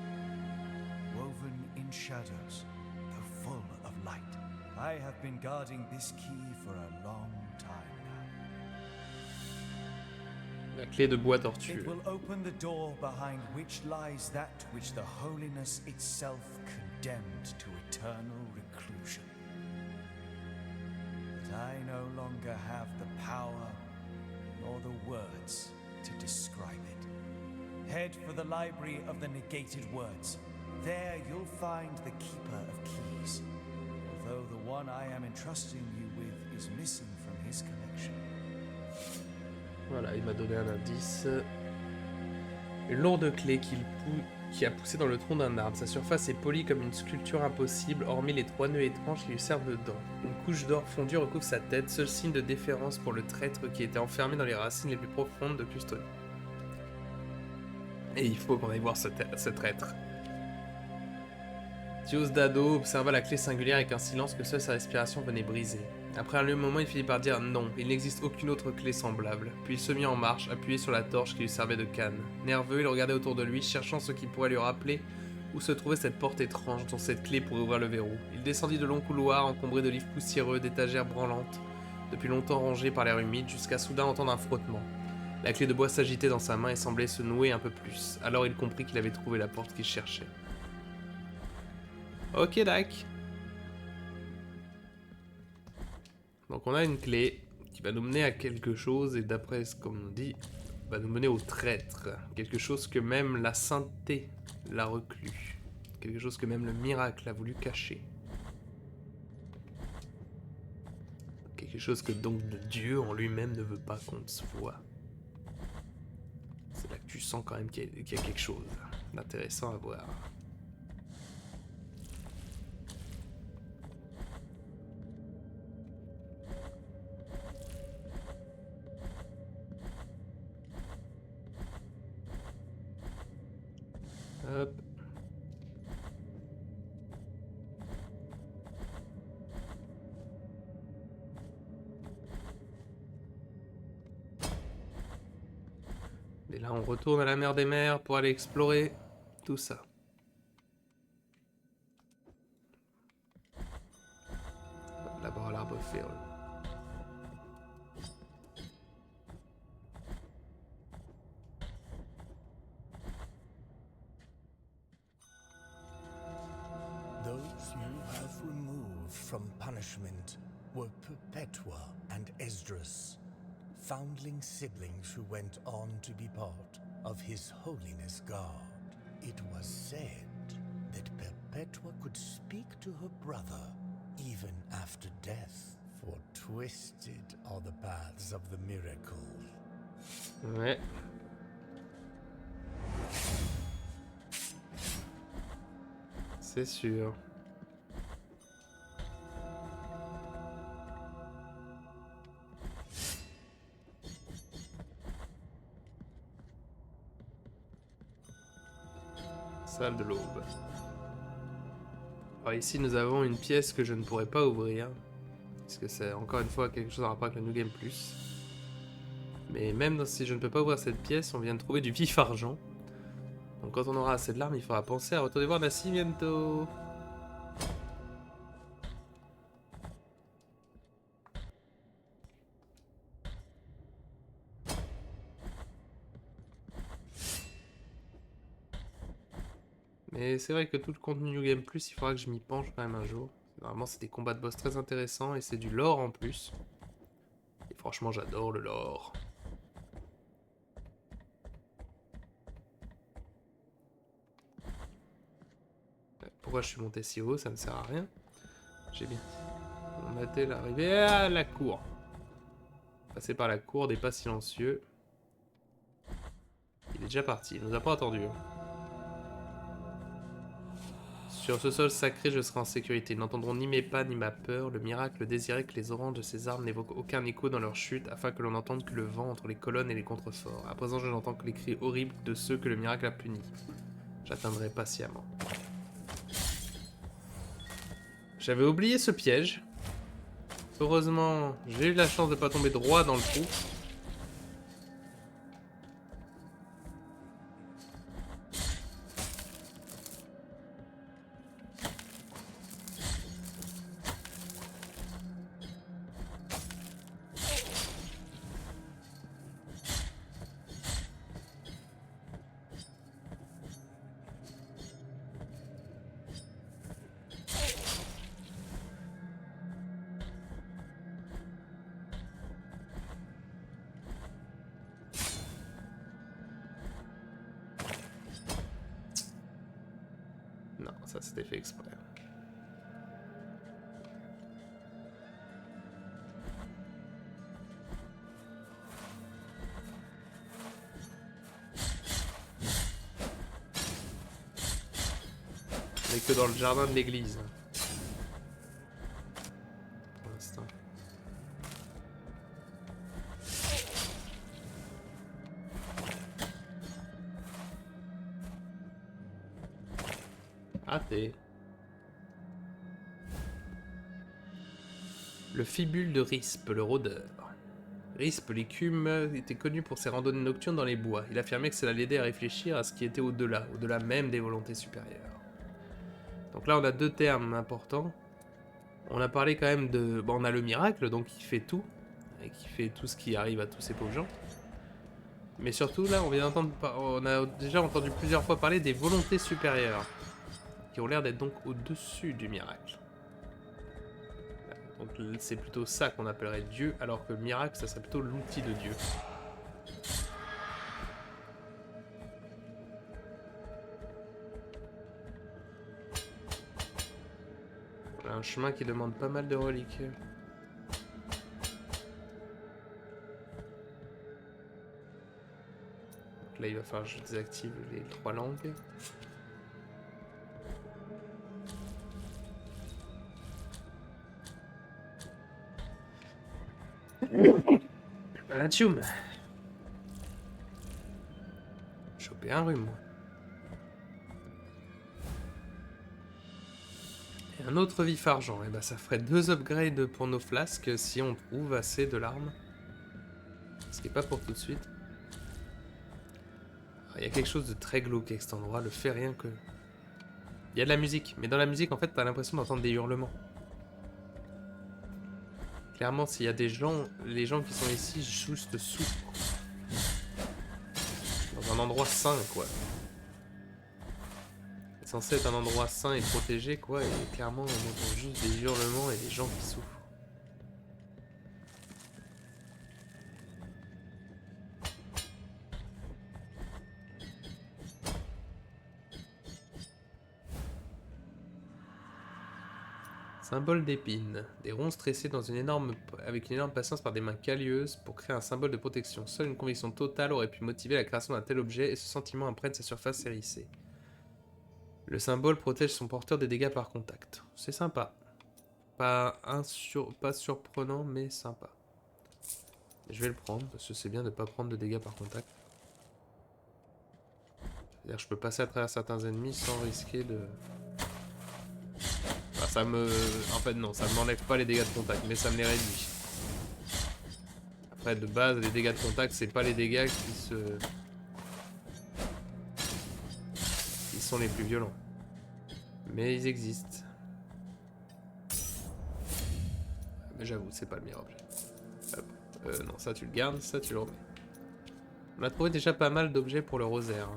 woven in shadows, though full of light. I have been guarding this key for a long time now. La clé de bois tortue. It will open the door behind which lies that which the holiness itself condemned to eternal reclusion. But I no longer have the power nor the words to describe it. Head for the library of the negated words. There you'll find the keeper of keys, although the one I am entrusting you with is missing from his collection. Voilà, il m'a donné un indice. Une lourde clé qui a poussé dans le tronc d'un arbre. Sa surface est polie comme une sculpture impossible, hormis les 3 nœuds étranges qui lui servent de dents. Une couche d'or fondu recouvre sa tête, seul signe de déférence pour le traître qui était enfermé dans les racines les plus profondes de Custodia. Et il faut qu'on aille voir ce traître. Diosdado observa la clé singulière avec un silence que seule sa respiration venait briser. Après un long moment, il finit par dire non, il n'existe aucune autre clé semblable. Puis il se mit en marche, appuyé sur la torche qui lui servait de canne. Nerveux, il regardait autour de lui, cherchant ce qui pourrait lui rappeler où se trouvait cette porte étrange dont cette clé pourrait ouvrir le verrou. Il descendit de longs couloirs encombrés de livres poussiéreux, d'étagères branlantes, depuis longtemps rongées par l'air humide, jusqu'à soudain entendre un frottement. La clé de bois s'agitait dans sa main et semblait se nouer un peu plus. Alors il comprit qu'il avait trouvé la porte qu'il cherchait. Ok, Dak. Donc on a une clé qui va nous mener à quelque chose et d'après ce qu'on nous dit, va nous mener au traître. Quelque chose que même la sainteté l'a reclus. Quelque chose que même le miracle a voulu cacher. Quelque chose que donc Dieu en lui-même ne veut pas qu'on se voit. C'est là que tu sens quand même qu'il y a quelque chose d'intéressant à voir. Hop. Et là, on retourne à la mer des mers pour aller explorer tout ça. Là-bas, l'arbre ferreux. Those you have removed from punishment were Perpetua and Esdras, foundling siblings who went on to be part of His Holiness God. It was said that Perpetua could speak to her brother even after death, for twisted are the paths of the miracle. Ouais. C'est sûr. Salle de l'aube. Alors ici nous avons une pièce que je ne pourrais pas ouvrir. Parce que c'est encore une fois quelque chose en rapport avec le New Game Plus. Mais même si je ne peux pas ouvrir cette pièce, on vient de trouver du vif argent. Donc quand on aura assez de larmes, il faudra penser à retourner voir Nascimento. Mais c'est vrai que tout le contenu New Game Plus, il faudra que je m'y penche quand même un jour. Normalement c'est des combats de boss très intéressants et c'est du lore en plus. Et franchement j'adore le lore. Pourquoi je suis monté si haut? Ça ne sert à rien. J'ai bien. On a été l'arrivée à la cour. Passer par la cour des pas silencieux. Il est déjà parti, il nous a pas attendu. Sur ce sol sacré, je serai en sécurité. Ils n'entendront ni mes pas ni ma peur. Le miracle désirait que les oranges de ces arbres n'évoquent aucun écho dans leur chute, afin que l'on n'entende que le vent entre les colonnes et les contreforts. À présent, je n'entends que les cris horribles de ceux que le miracle a punis. J'atteindrai patiemment. J'avais oublié ce piège. Heureusement, j'ai eu la chance de ne pas tomber droit dans le trou. Non, ça c'était fait exprès. On est que dans le jardin de l'église. Pour l'instant. Raté. Le fibule de Rispe, le rôdeur. Rispe, l'écume, était connu pour ses randonnées nocturnes dans les bois. Il affirmait que cela l'aidait à réfléchir à ce qui était au-delà, au-delà même des volontés supérieures. Donc là, on a deux termes importants. On a parlé quand même de... Bon, on a le miracle, donc qui fait tout. Et qui fait tout ce qui arrive à tous ces pauvres gens. Mais surtout, là, on a déjà entendu plusieurs fois parler des volontés supérieures. Qui ont l'air d'être donc au-dessus du miracle. Donc c'est plutôt ça qu'on appellerait Dieu, alors que le miracle, ça serait plutôt l'outil de Dieu. Voilà un chemin qui demande pas mal de reliques. Donc là, il va falloir que je désactive les 3 langues. Voilà, tchoum. Choper un rhume, moi. Et un autre vif argent. Et bah ça ferait 2 upgrades pour nos flasques si on trouve assez de larmes. Ce qui n'est pas pour tout de suite. Il y a quelque chose de très glauque avec cet endroit, le fait rien que... Il y a de la musique, mais dans la musique en fait t'as l'impression d'entendre des hurlements. Clairement, s'il y a des gens, les gens qui sont ici juste souffrent. Dans un endroit sain, quoi. C'est censé être un endroit sain et protégé, quoi, et clairement, on entend juste des hurlements et des gens qui souffrent. Symbole d'épine. Des ronces tressées dans avec une énorme patience par des mains calleuses pour créer un symbole de protection. Seule une conviction totale aurait pu motiver la création d'un tel objet et ce sentiment imprègne sa surface hérissée. Le symbole protège son porteur des dégâts par contact. C'est sympa. Pas surprenant, mais sympa. Je vais le prendre, parce que c'est bien de ne pas prendre de dégâts par contact. C'est-à-dire que je peux passer à travers certains ennemis sans risquer de... Enfin, ça me... En fait, non, ça ne m'enlève pas les dégâts de contact, mais ça me les réduit. Après, de base, les dégâts de contact, c'est pas les dégâts qui sont les plus violents. Mais ils existent. Mais j'avoue, c'est pas le meilleur objet. Hop. Non, ça tu le gardes, ça tu le remets. On a trouvé déjà pas mal d'objets pour le rosaire.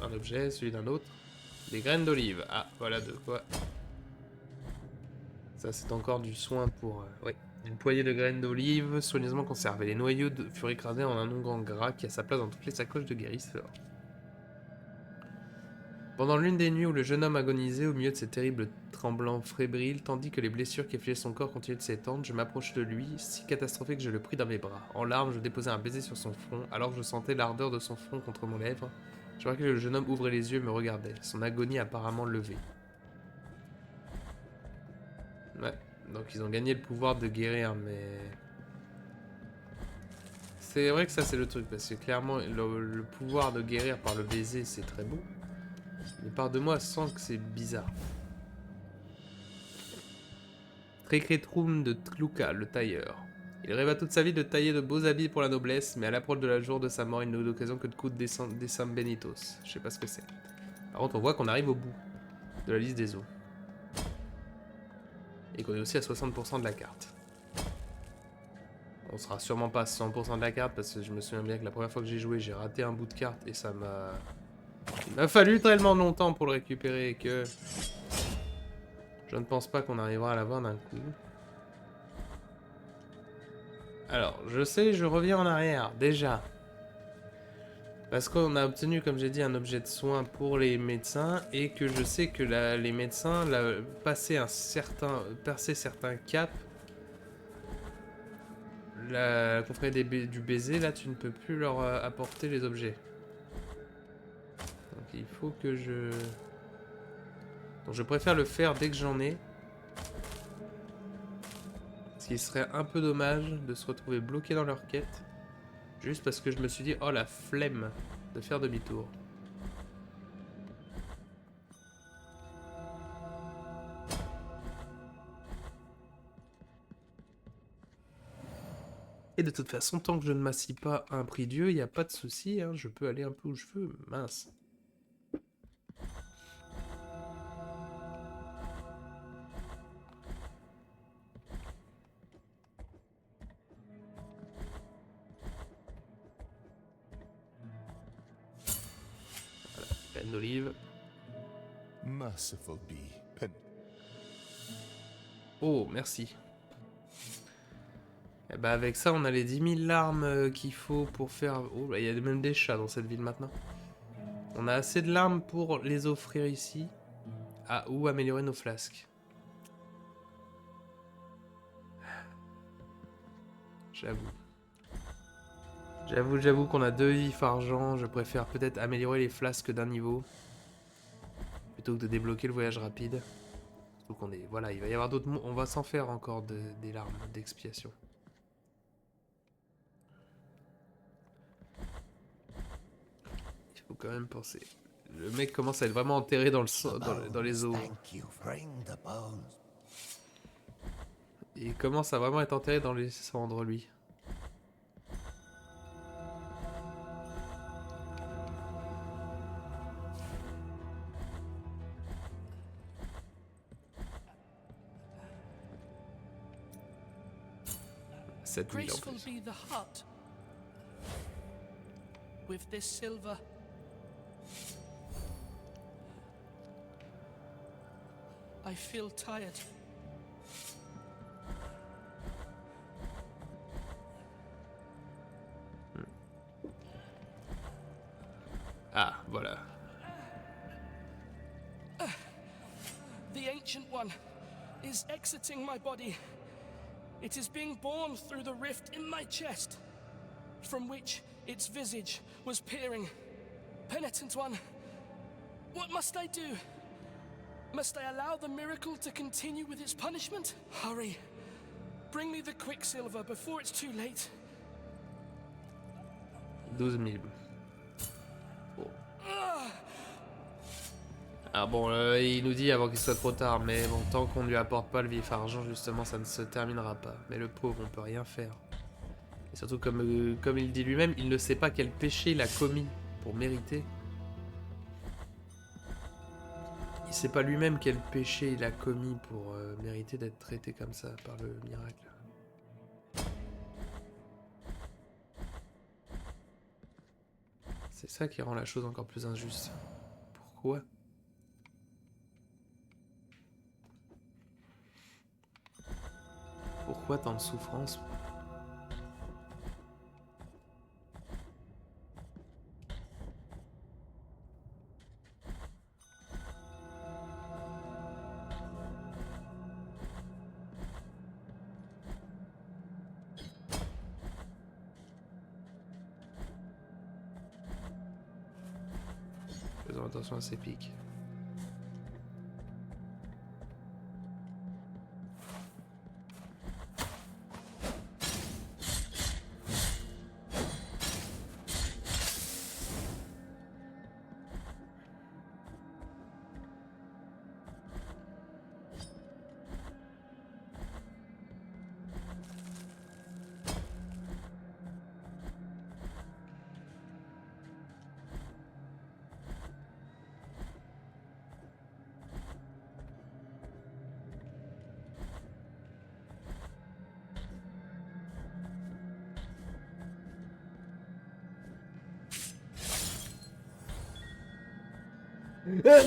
Un objet, celui d'un autre. Des graines d'olive. Ah, voilà de quoi. Ça, c'est encore du soin pour... oui. Une poignée de graines d'olive soigneusement conservées. Les noyaux furent écrasés en un onguent gras qui a sa place dans toutes les sacoches de guérisseurs. Pendant l'une des nuits où le jeune homme agonisait au milieu de ses terribles tremblants fébriles, tandis que les blessures qui affligeaient son corps continuaient de s'étendre, je m'approchai de lui, si catastrophique que je le pris dans mes bras. En larmes, je déposai un baiser sur son front, alors que je sentais l'ardeur de son front contre mon lèvre. Je vois que le jeune homme ouvrait les yeux et me regardait, son agonie apparemment levée. Ouais, donc ils ont gagné le pouvoir de guérir, mais... C'est vrai que ça c'est le truc, parce que clairement le pouvoir de guérir par le baiser c'est très beau. Mais part de moi sent que c'est bizarre. Trekretrum de Tluka, le tailleur. Il rêva toute sa vie de tailler de beaux habits pour la noblesse, mais à l'approche de la jour de sa mort, il n'a eu d'occasion que de coudre des San Benitos. Je sais pas ce que c'est. Par contre, on voit qu'on arrive au bout de la liste des os. Et qu'on est aussi à 60% de la carte. On sera sûrement pas à 100% de la carte, parce que je me souviens bien que la première fois que j'ai joué, j'ai raté un bout de carte, et ça m'a... Il m'a fallu tellement longtemps pour le récupérer que... Je ne pense pas qu'on arrivera à l'avoir d'un coup. Alors, je sais, je reviens en arrière, déjà. Parce qu'on a obtenu, comme j'ai dit, un objet de soin pour les médecins, et que je sais que les médecins, passer certains caps, la confrérie du baiser, là, tu ne peux plus leur apporter les objets. Donc il faut que je... Donc je préfère le faire dès que j'en ai. Ce qui serait un peu dommage de se retrouver bloqué dans leur quête. Juste parce que je me suis dit, oh la flemme de faire demi-tour. Et de toute façon, tant que je ne m'assis pas à un prix Dieu, il n'y a pas de souci, hein, je peux aller un peu où je veux, mince. Voilà, graine d'olive. Merciful be, Oh, merci. Et bah avec ça, on a les 10 000 larmes qu'il faut pour faire... Oh, il y a même des chats dans cette ville maintenant. On a assez de larmes pour les offrir ici. Ah, ou améliorer nos flasques. J'avoue. J'avoue qu'on a 2 vifs argent. Je préfère peut-être améliorer les flasques d'un niveau. Plutôt que de débloquer le voyage rapide. Surtout qu'on est... Voilà, il va y avoir d'autres... On va s'en faire encore des larmes d'expiation. Il faut quand même penser. Le mec commence à être vraiment enterré dans, dans les eaux. Il commence à vraiment être enterré dans les cendres, lui. cette nuit en graceful plus. be the hut. With this silver, I feel tired. Ah, voilà. The Ancient One is exiting my body. It is being borne through the rift in my chest, from which its visage was peering. Penitent One, what must I do? Must I allow the miracle to continue with its punishment? Hurry. Bring me the Quicksilver before it's too late. 12 000. Bon. Ah bon, il nous dit avant qu'il soit trop tard, mais bon, tant qu'on ne lui apporte pas le vif argent, justement, ça ne se terminera pas. Mais le pauvre, on peut rien faire. Et surtout, comme il dit lui-même, il ne sait pas quel péché il a commis pour mériter. Il sait pas lui-même quel péché il a commis pour mériter d'être traité comme ça par le miracle. C'est ça qui rend la chose encore plus injuste. Pourquoi ? Pourquoi tant de souffrance ? Faisons attention à ces pics.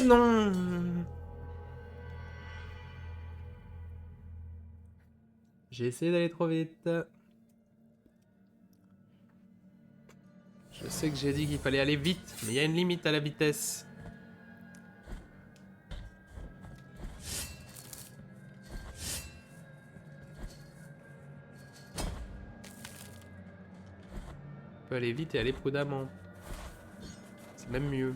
Non. J'ai essayé d'aller trop vite. Je sais que j'ai dit qu'il fallait aller vite, mais il y a une limite à la vitesse. On peut aller vite et aller prudemment. C'est même mieux.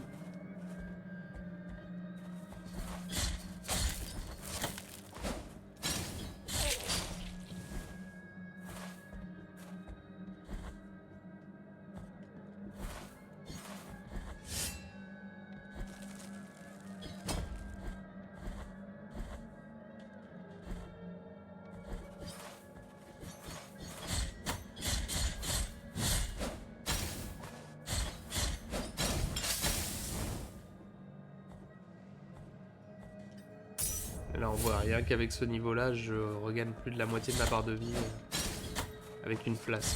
Là on voit rien qu'avec ce niveau là je regagne plus de la moitié de ma barre de vie avec une flasque.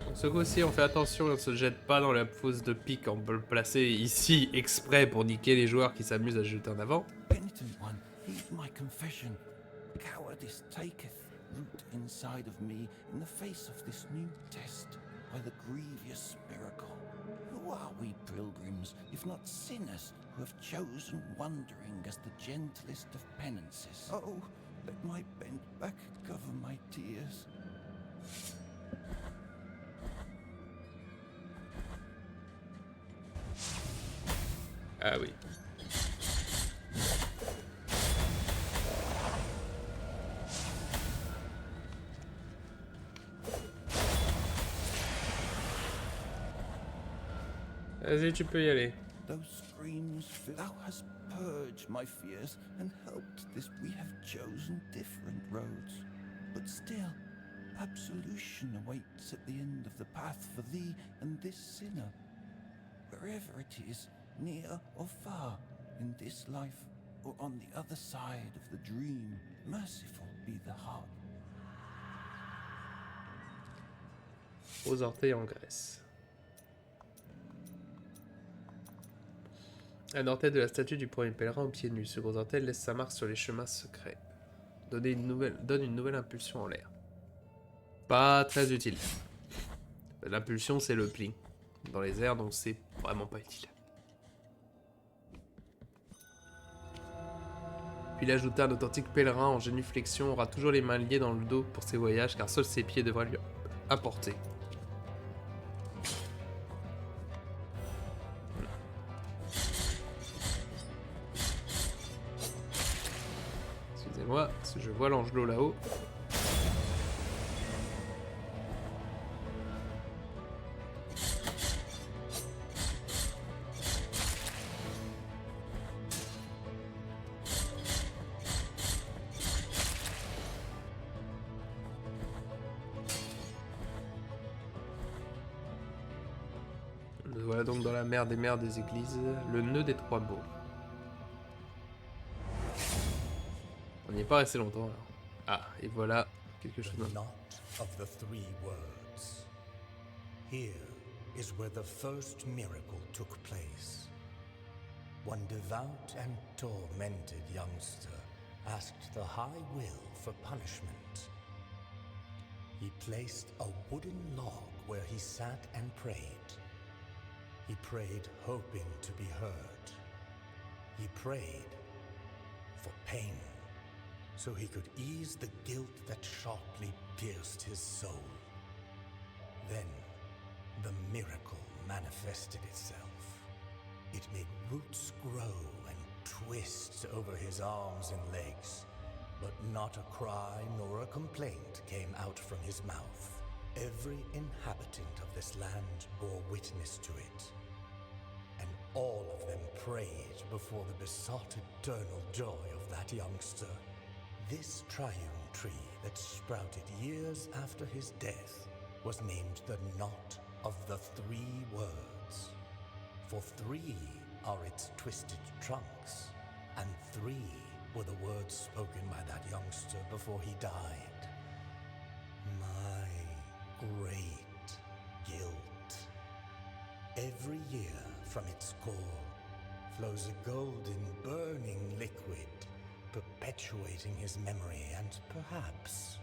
Donc ce coup-ci on fait attention, on se jette pas dans la fosse de pique, on peut le placer ici exprès pour niquer les joueurs qui s'amusent à se jeter en avant. Penitent one, heed my confession. Cowardice taketh root inside of me in the face of this new test. By the grievous miracle. Who are we pilgrims, if not sinners, who have chosen wandering as the gentlest of penances? Oh, let my bent back cover my tears. Ah oui. Vas-y, tu peux y aller. Those screams, thou hast purged my fears and helped this we have chosen different roads. But still, absolution awaits at the end of the path for thee and this sinner. Wherever it is, near or far, in this life or on the other side of the dream. Merciful be the heart. Aux orteils en graisse. Un orteil de la statue du premier pèlerin aux pieds nus. Ce gros orteil laisse sa marque sur les chemins secrets. Donne une nouvelle impulsion en l'air. Pas très utile. L'impulsion, c'est le pli dans les airs, donc c'est vraiment pas utile. Puis il ajouta, un authentique pèlerin en génuflexion aura toujours les mains liées dans le dos pour ses voyages, car seuls ses pieds devraient lui apporter. Excusez-moi, parce que je vois l'angelot là-haut. Nous voilà donc dans la mer des mers des églises, le nœud des trois baux. On n'y est pas resté longtemps alors. Ah, et voilà quelque chose The d'autre. knot of the three words. Here is where the first miracle took place. One devout and tormented youngster asked the High Will for punishment. He placed a wooden log where he sat and prayed. He prayed hoping to be heard. He prayed for pain, so he could ease the guilt that sharply pierced his soul. Then, the miracle manifested itself. It made roots grow and twist over his arms and legs, but not a cry nor a complaint came out from his mouth. Every inhabitant of this land bore witness to it, and all of them prayed before the besought eternal joy of that youngster. This triune tree that sprouted years after his death was named the Knot of the Three Words. For three are its twisted trunks, and three were the words spoken by that youngster before he died. My great guilt. Every year from its core flows a golden, burning liquid, perpetuating his memory and perhaps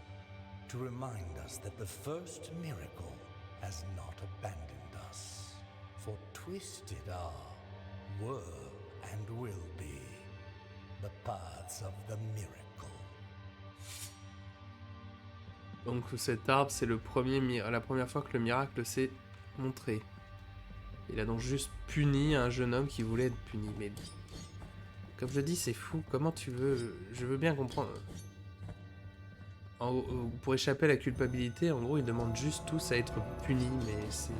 to remind us that the first miracle has not abandoned us. For twisted are, were, and will be the paths of the miracle. Donc cet arbre, c'est la première fois que le miracle s'est montré. Il a donc juste puni un jeune homme qui voulait être puni. Mais comme je dis, c'est fou. Comment tu veux... Je veux bien comprendre. Pour échapper à la culpabilité, en gros, ils demandent juste tous à être punis. Mais c'est...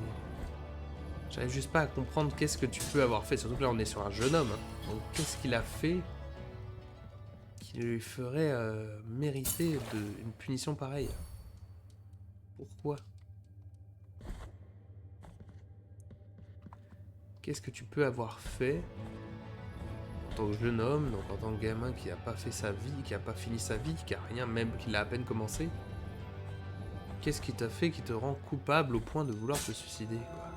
J'arrive juste pas à comprendre qu'est-ce que tu peux avoir fait. Surtout que là, on est sur un jeune homme. Hein. Donc qu'est-ce qu'il a fait qui lui ferait mériter une punition pareille? Pourquoi? Qu'est-ce que tu peux avoir fait en tant que jeune homme, donc en tant que gamin qui a pas fait sa vie, qui a pas fini sa vie, qui a rien, même qui l'a à peine commencé? Qu'est-ce qui t'a fait qui te rend coupable au point de vouloir te suicider, quoi?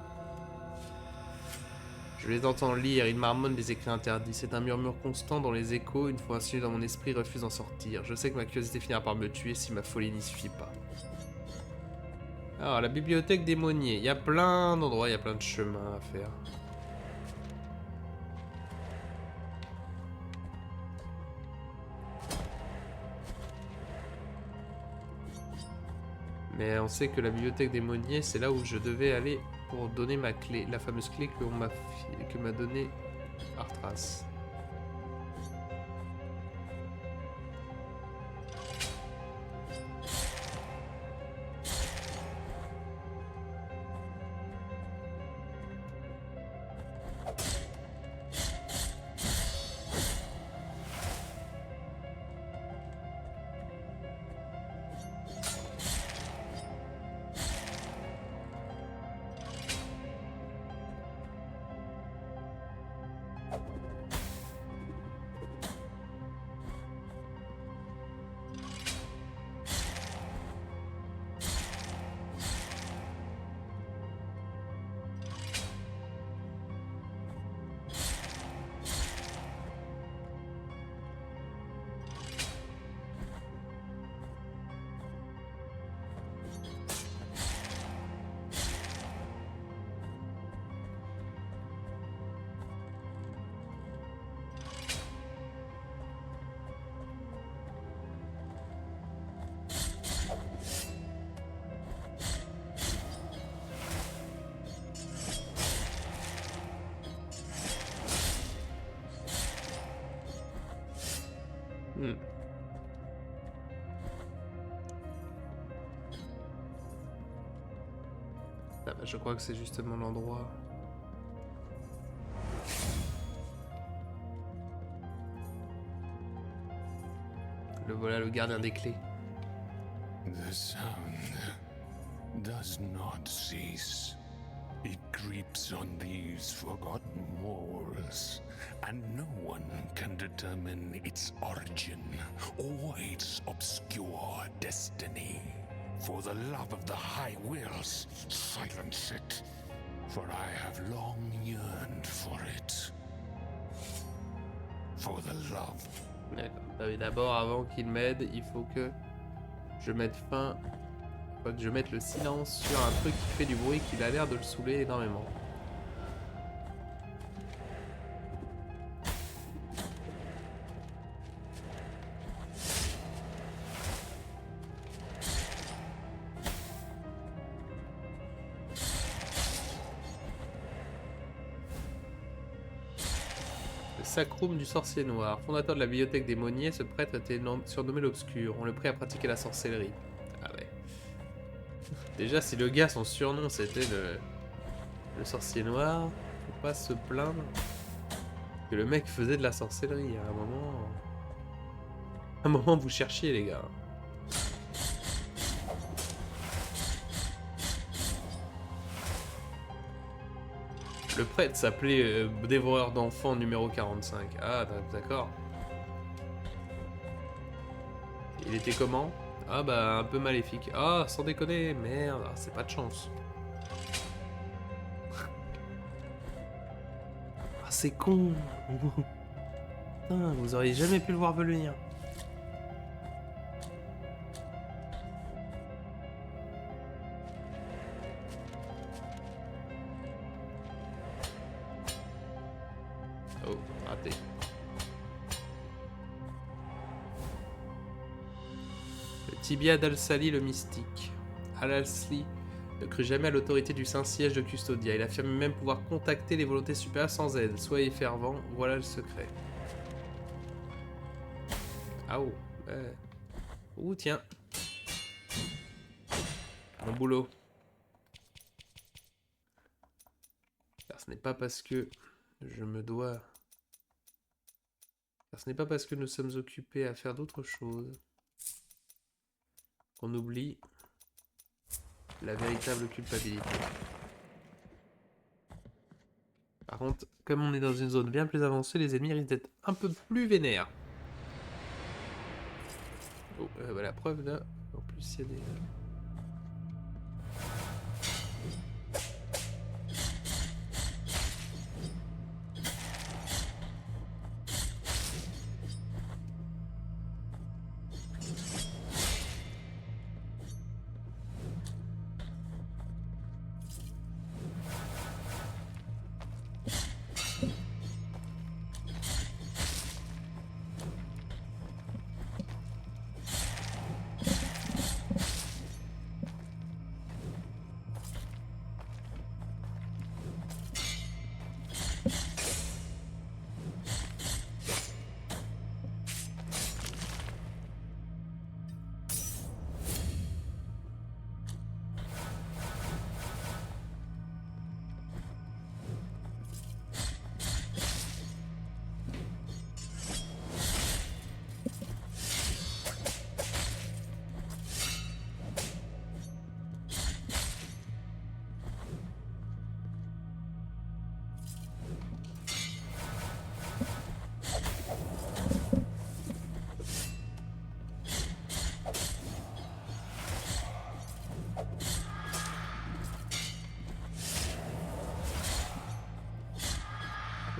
Je les entends lire, ils marmonnent des écrits interdits. C'est un murmure constant dans les échos, une fois insinué dans mon esprit, refuse d'en sortir. Je sais que ma curiosité finira par me tuer si ma folie n'y suffit pas. Alors, la bibliothèque démoniée. Il y a plein d'endroits, il y a plein de chemins à faire. Mais on sait que la bibliothèque démoniée, c'est là où je devais aller pour donner ma clé, la fameuse clé que m'a donnée Arthras. Hmm. Ah bah, je crois que c'est justement l'endroit. Le voilà, le gardien des clés. The sound does not cease. It creeps on these forgotten walls, and no one can determine its origin or its obscure destiny. For the love of the High Wills, silence it, for I have long yearned for it. For the love. D'accord. Ah oui, d'abord, avant qu'il m'aide, il faut que je mette fin. Faut que je mette le silence sur un truc qui fait du bruit qui a l'air de le saouler énormément. Le sacrum du sorcier noir. Fondateur de la bibliothèque des Monniers, ce prêtre était surnommé l'Obscur. On le prit à pratiquer la sorcellerie. Ah ouais. Déjà, si le gars, son surnom, c'était le sorcier noir, faut pas se plaindre que le mec faisait de la sorcellerie. À un moment, vous cherchiez, les gars. Le prêtre s'appelait Dévoreur d'enfants numéro 45. Ah, d'accord. Il était comment? Ah bah, un peu maléfique. Ah, sans déconner, merde, c'est pas de chance. Ah, c'est con. Putain, vous auriez jamais pu le voir venir. Oh, raté. Le tibia d'Al-Sali le mystique. Al-Sali ne crut jamais à l'autorité du Saint-Siège de Custodia. Il affirme même pouvoir contacter les volontés supérieures sans aide. Soyez fervent, voilà le secret. Ah oh. Ouh, tiens. Mon boulot. Car ce n'est pas parce que je me dois... Car ce n'est pas parce que nous sommes occupés à faire d'autres choses qu'on oublie la véritable culpabilité. Par contre, comme on est dans une zone bien plus avancée, les ennemis risquent d'être un peu plus vénères. Oh, voilà, preuve là. En plus, il y a des...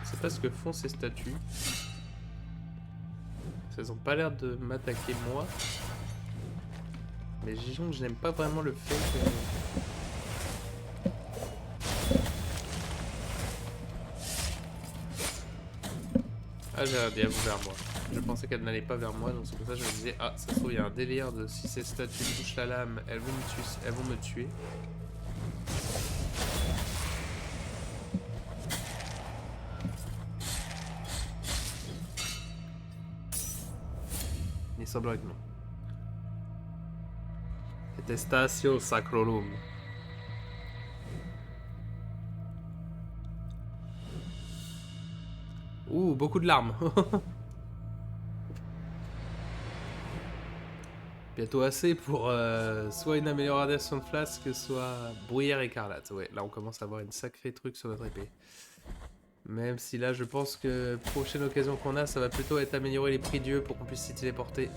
Je sais pas ce que font ces statues. Elles ont pas l'air de m'attaquer moi. Mais disons que je n'aime pas vraiment le fait que... Ah, j'ai un diable vers moi. Je pensais qu'elle n'allait pas vers moi, donc c'est pour ça que je me disais, ah, ça se trouve, il y a un délire de si ces statues touchent la lame, elles vont me tuer. Il semblerait que non. Testatio Sacrorum. Ouh, beaucoup de larmes. Bientôt assez pour soit une amélioration de flasque, soit bruyère écarlate. Ouais, là on commence à avoir une sacrée truc sur notre épée. Même si là je pense que prochaine occasion qu'on a, ça va plutôt être améliorer les prix Dieu pour qu'on puisse s'y téléporter.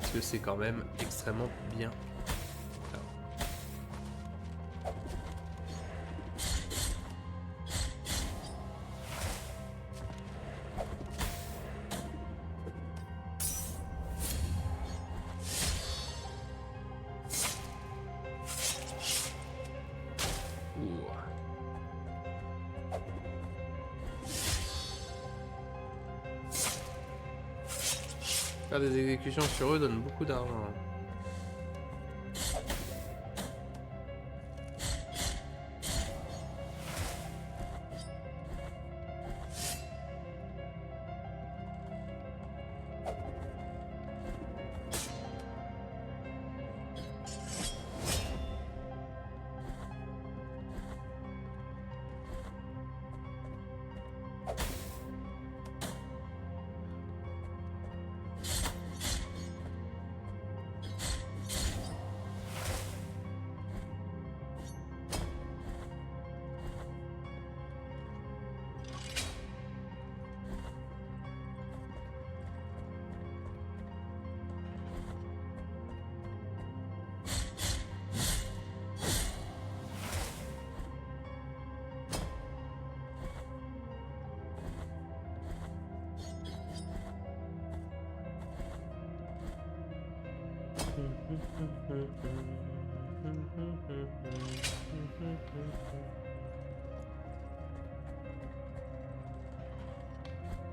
Parce que c'est quand même extrêmement bien. Faire des exécutions sur eux donne beaucoup d'argent.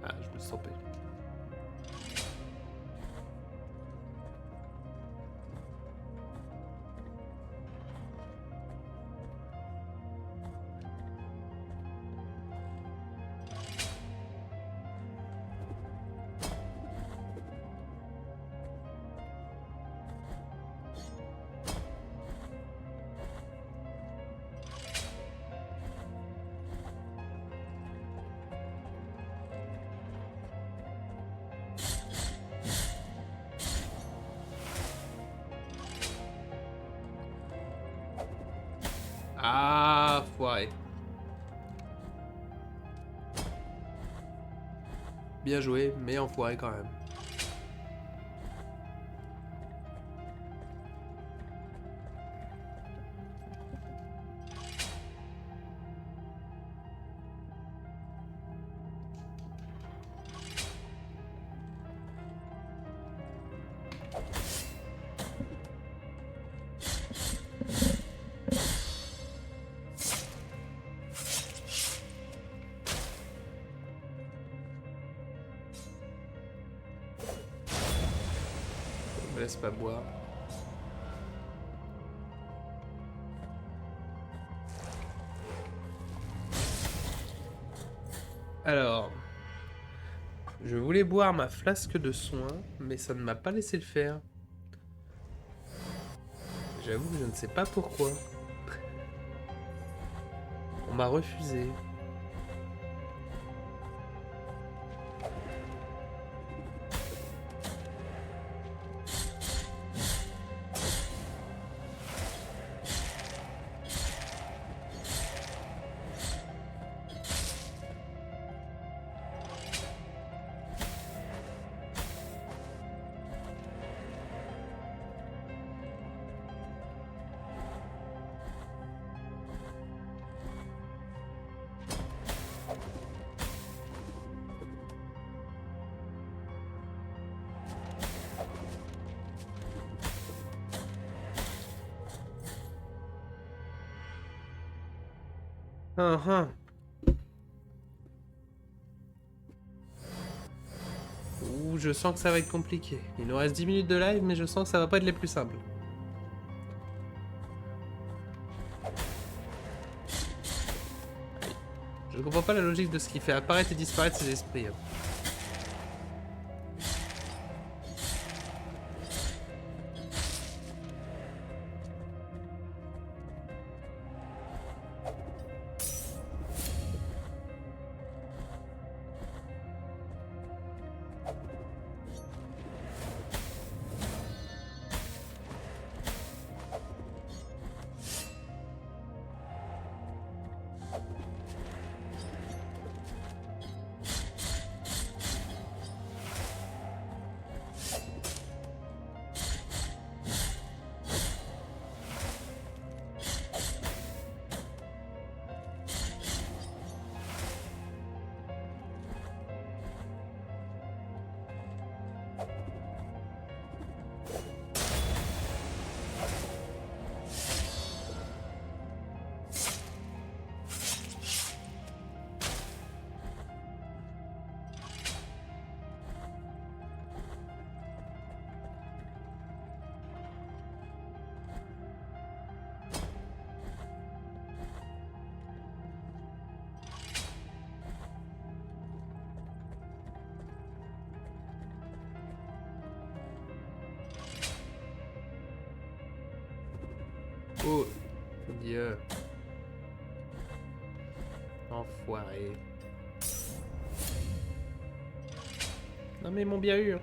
Ah, je me suis trompé. Ah, foiré. Bien joué, mais enfoiré quand même. Laisse pas boire. Alors, je voulais boire ma flasque de soin, mais ça ne m'a pas laissé le faire. J'avoue que je ne sais pas pourquoi. On m'a refusé. Ouh, je sens que ça va être compliqué. Il nous reste 10 minutes de live, mais je sens que ça va pas être les plus simples. Je comprends pas la logique de ce qui fait apparaître et disparaître ces esprits. Dieu. Enfoiré. Non mais ils m'ont bien eu. Hein.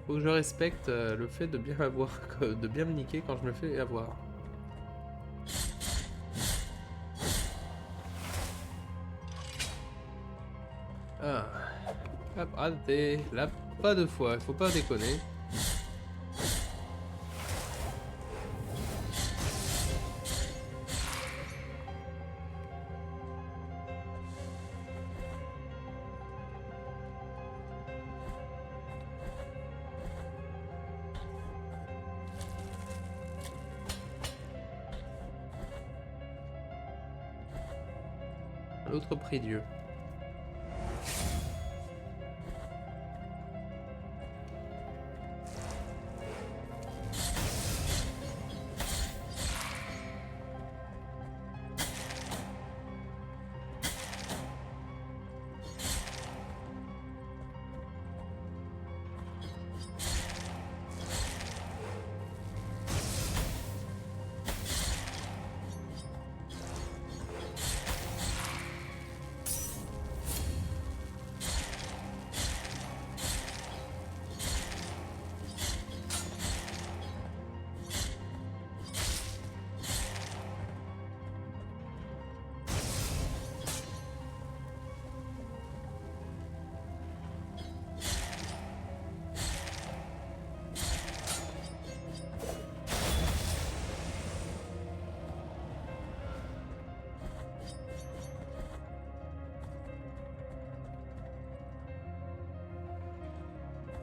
Faut que je respecte le fait de bien avoir, de bien me niquer quand je me fais avoir. Ah. Hop, raté. Là, pas deux fois, il faut pas déconner. L'autre prie-dieu.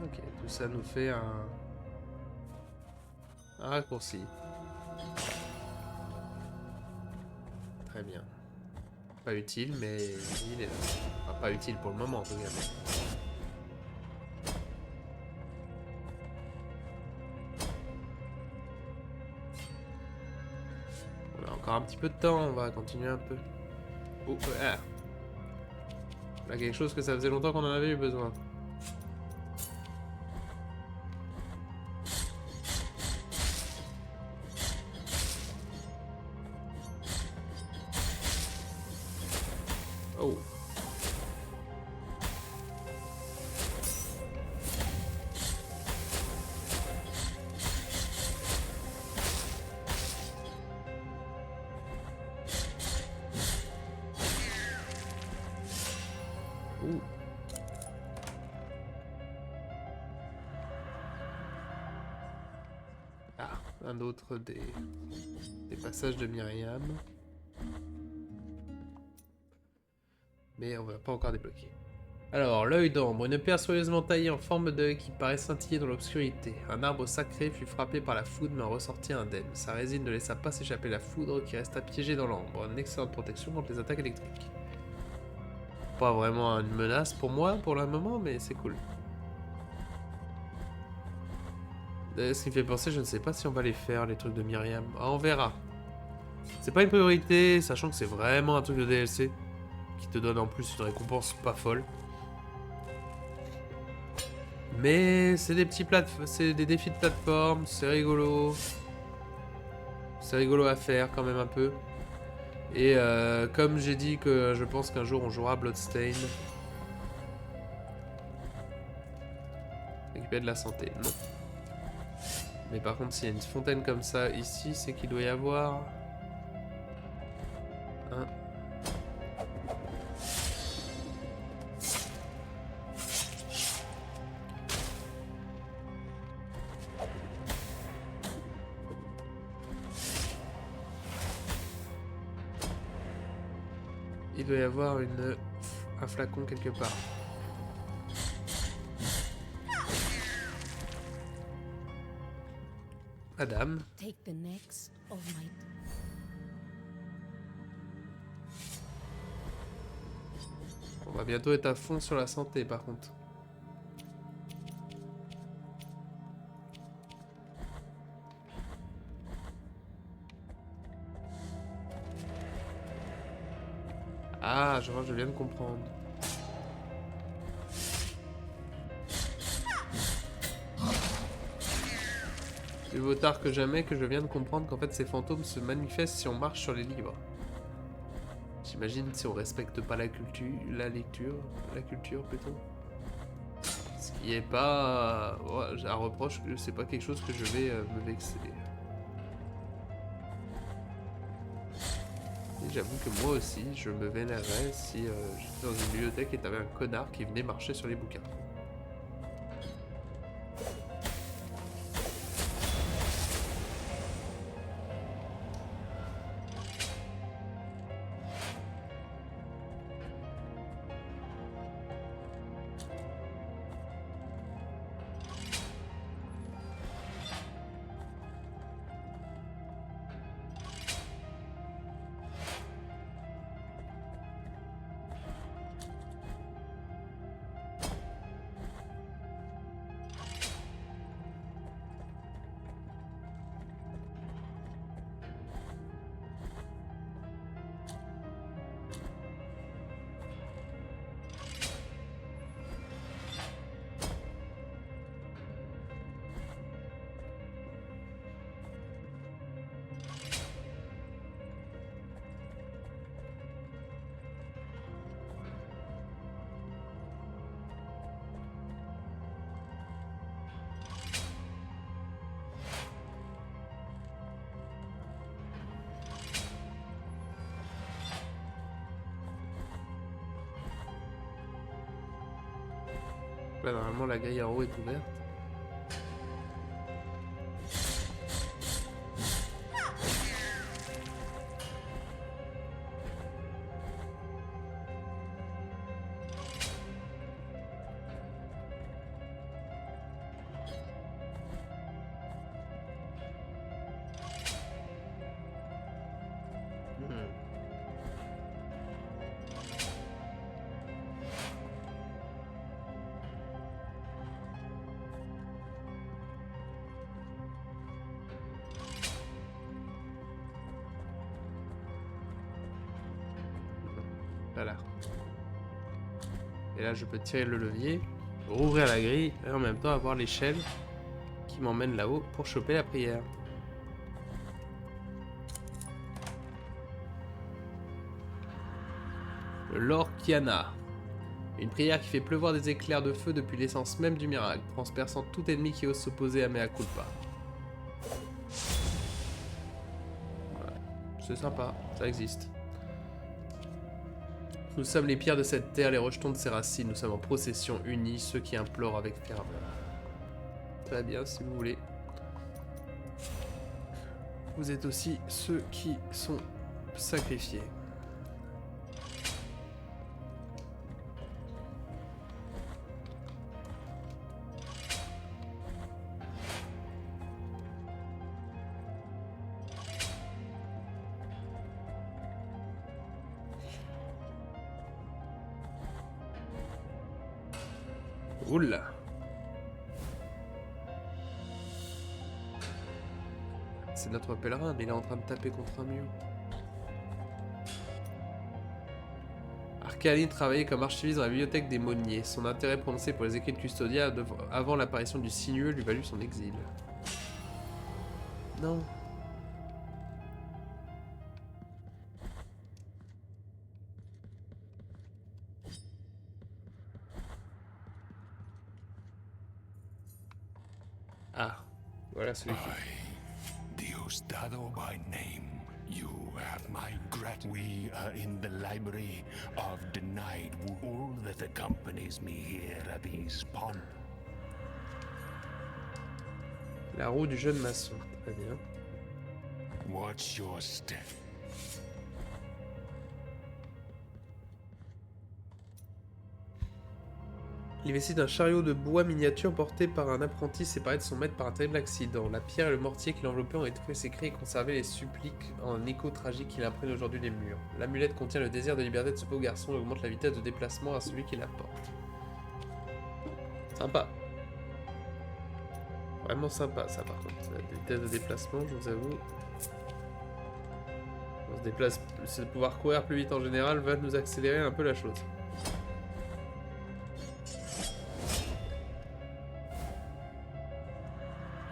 Ok, tout ça nous fait un raccourci. Très bien. Pas utile, mais il est là. Enfin, pas utile pour le moment, en tout cas. On a encore un petit peu de temps, on va continuer un peu. Oh, ah. Là, quelque chose que ça faisait longtemps qu'on en avait eu besoin. Oh. Ouh. Ah, un autre des passages de Myriam. Mais on va pas encore débloquer. Alors, l'œil d'ambre, une pierre soigneusement taillée en forme d'œil qui paraît scintiller dans l'obscurité. Un arbre sacré fut frappé par la foudre mais en ressortit indemne. Sa résine ne laissa pas s'échapper la foudre qui resta piégée dans l'ambre. Une excellente protection contre les attaques électriques. Pas vraiment une menace pour moi pour le moment, mais c'est cool. Ce qui me fait penser, je ne sais pas si on va les faire, les trucs de Myriam. Ah, on verra. C'est pas une priorité, sachant que c'est vraiment un truc de DLC. Qui te donne en plus une récompense pas folle. Mais c'est des petits c'est des défis de plateforme, c'est rigolo. C'est rigolo à faire quand même un peu. Et comme j'ai dit que je pense qu'un jour on jouera à Bloodstained. Récupérer de la santé, non. Mais par contre s'il y a une fontaine comme ça ici, c'est qu'il doit y avoir... un... Il doit y avoir un flacon quelque part. Madame. Take the necks of my... On va bientôt être à fond sur la santé par contre. Ah, je vois, je viens de comprendre. Plus vaut tard que jamais que je viens de comprendre qu'en fait ces fantômes se manifestent si on marche sur les livres. J'imagine si on respecte pas la culture plutôt. Ce qui est pas un reproche, c'est pas quelque chose que je vais me vexer. Et j'avoue que moi aussi, je me vénérerais si j'étais dans une bibliothèque et t'avais un connard qui venait marcher sur les bouquins. Là, normalement, la grille en haut est ouverte. Voilà. Et là, je peux tirer le levier, rouvrir la grille et en même temps avoir l'échelle qui m'emmène là-haut pour choper la prière. Le Lorquiana. Une prière qui fait pleuvoir des éclairs de feu depuis l'essence même du miracle, transperçant tout ennemi qui ose s'opposer à mea culpa. Voilà. C'est sympa, ça existe. Nous sommes les pierres de cette terre, les rejetons de ses racines. Nous sommes en procession unis, ceux qui implorent avec ferveur. Très bien, si vous voulez. Vous êtes aussi ceux qui sont sacrifiés. Oula. C'est notre pèlerin, mais il est en train de taper contre un mur. Arcaline travaillait comme archiviste dans la bibliothèque des Monniers. Son intérêt prononcé pour les écrits de Custodia avant l'apparition du sinueux lui valut son exil. Non. Ah, voilà celui-ci. Diosdado by name, you have my gratitude. We are in the library of denied. All that accompanies me here are these pond. La roue du jeune maçon, très bien. Watch your step. Les vestiges d'un chariot de bois miniature porté par un apprenti séparé de son maître par un terrible accident. La pierre et le mortier qui l'enveloppaient ont étouffé ses cris et conservé les suppliques en écho tragique qui imprègne aujourd'hui les murs. L'amulette contient le désir de liberté de ce beau garçon et augmente la vitesse de déplacement à celui qui la porte. Sympa. Vraiment sympa ça par contre. La vitesse de déplacement, je vous avoue. On se déplace, c'est de pouvoir courir plus vite en général va nous accélérer un peu la chose.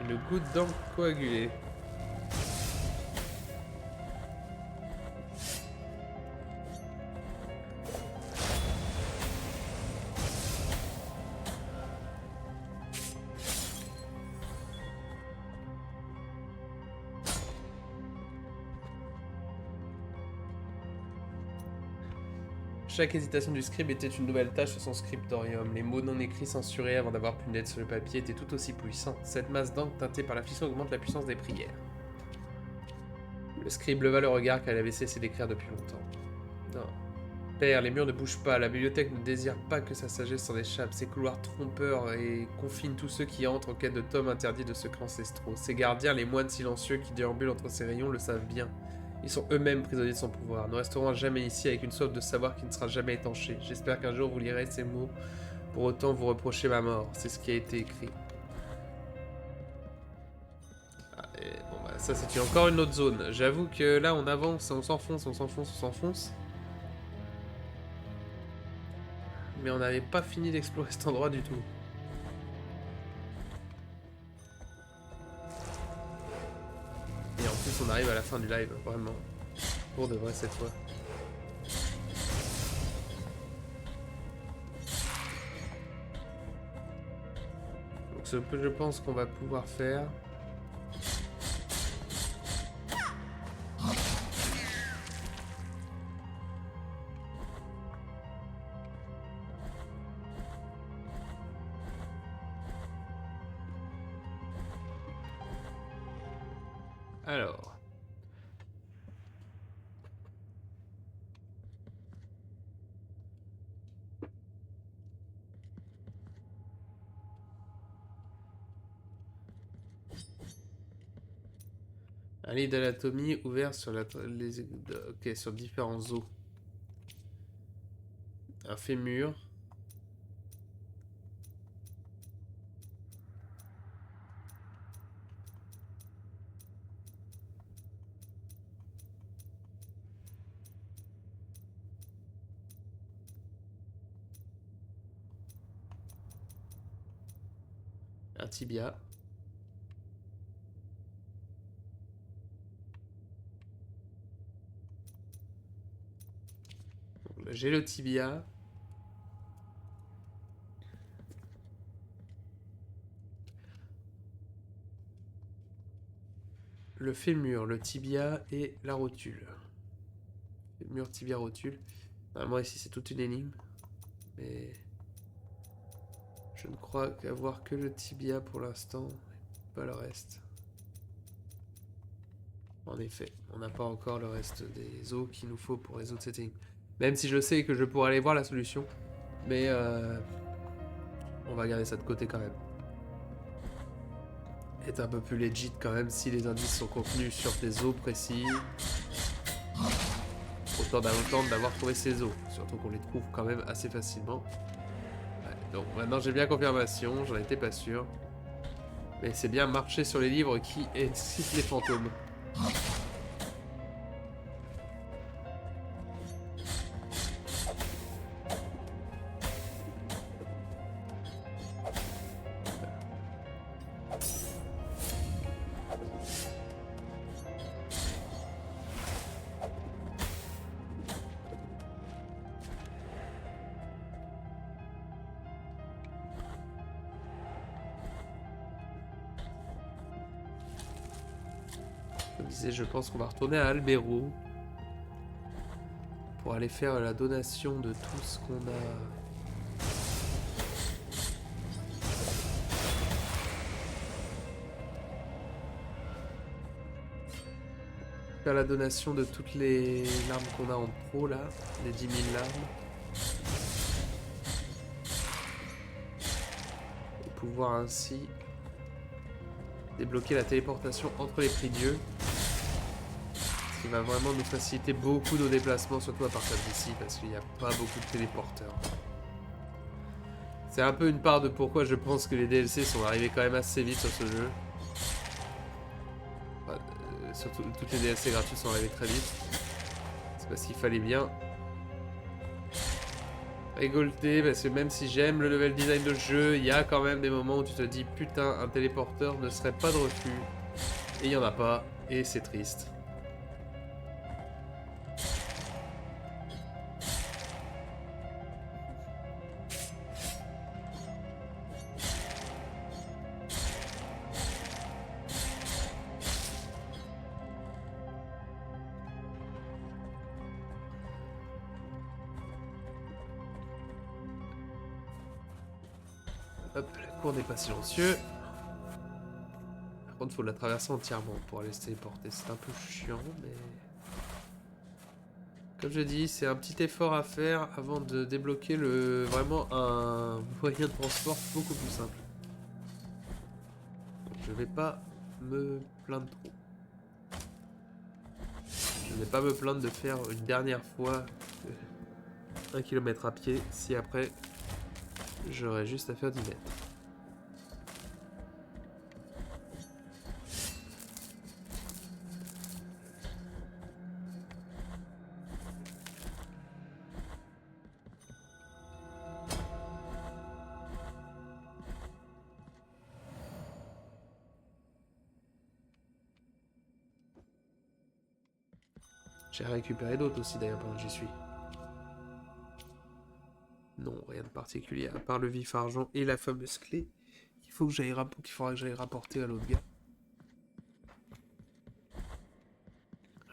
Une goutte d'encre coagulée. Chaque hésitation du scribe était une nouvelle tâche sur son scriptorium. Les mots non écrits censurés avant d'avoir pu naître sur le papier étaient tout aussi puissants. Cette masse d'encre teintée par la fission augmente la puissance des prières. Le scribe leva le regard car il avait cessé d'écrire depuis longtemps. Non. Père, les murs ne bougent pas. La bibliothèque ne désire pas que sa sagesse s'en échappe. Ses couloirs trompeurs et confinent tous ceux qui entrent en quête de tomes interdits de secrets ancestraux. Ses gardiens, les moines silencieux qui déambulent entre ses rayons, le savent bien. Ils sont eux-mêmes prisonniers de son pouvoir. Nous resterons à jamais ici avec une soif de savoir qui ne sera jamais étanchée. J'espère qu'un jour vous lirez ces mots. Pour autant vous reprochez ma mort. C'est ce qui a été écrit. Ah, et bon bah ça c'est encore une autre zone. J'avoue que là on avance, on s'enfonce, on s'enfonce, on s'enfonce. Mais on n'avait pas fini d'explorer cet endroit du tout. Et en plus on arrive à la fin du live, vraiment. Pour de vrai cette fois. Donc ce que je pense qu'on va pouvoir faire... Alors... Un livre d'anatomie ouvert sur sur différents os. Un fémur. Un tibia. J'ai le tibia. Le fémur, le tibia et la rotule. Fémur, tibia, rotule. Normalement ici c'est toute une énigme. Mais... je ne crois qu'avoir que le tibia pour l'instant. Pas le reste. En effet, on n'a pas encore le reste des os qu'il nous faut pour résoudre cette énigme. Même si je sais que je pourrais aller voir la solution. Mais on va garder ça de côté quand même. Être un peu plus legit quand même si les indices sont contenus sur des os précis. Autant d'attendre d'avoir trouvé ces os. Surtout qu'on les trouve quand même assez facilement. Ouais, donc maintenant j'ai bien confirmation, j'en étais pas sûr. Mais c'est bien marcher sur les livres qui excitent les fantômes. Comme je disais, je pense qu'on va retourner à Albero pour aller faire la donation de tout ce qu'on a. Faire la donation de toutes les larmes qu'on a en pro là, les 10 000 larmes. Et pouvoir ainsi débloquer la téléportation entre les prix dieux. Ce qui va vraiment nous faciliter beaucoup nos déplacements, surtout à partir d'ici, parce qu'il n'y a pas beaucoup de téléporteurs. C'est un peu une part de pourquoi je pense que les DLC sont arrivés quand même assez vite sur ce jeu. Enfin, surtout toutes les DLC gratuites sont arrivées très vite. C'est parce qu'il fallait bien Récolter, parce que même si j'aime le level design de ce jeu, il y a quand même des moments où tu te dis putain, un téléporteur ne serait pas de refus. Et il n'y en a pas, et c'est triste. Hop, la cour n'est pas silencieux. Par contre, il faut la traverser entièrement pour aller se téléporter. C'est un peu chiant, mais... Comme je dis, c'est un petit effort à faire avant de débloquer vraiment un moyen de transport beaucoup plus simple. Donc, je vais pas me plaindre trop. Je ne vais pas me plaindre de faire une dernière fois 1 km à pied si après j'aurais juste à faire 10 mètres. J'ai récupéré d'autres aussi d'ailleurs pendant que j'y suis. Non, rien de particulier, à part le vif argent et la fameuse clé qu'il faudra que j'aille rapporter à l'autre gars.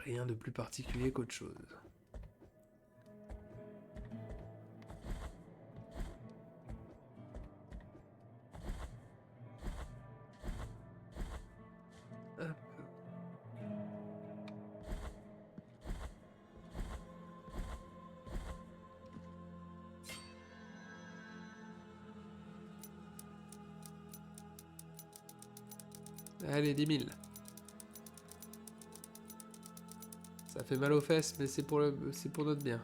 Rien de plus particulier qu'autre chose. Hop. Allez, 10 000. Ça fait mal aux fesses, mais c'est pour notre bien.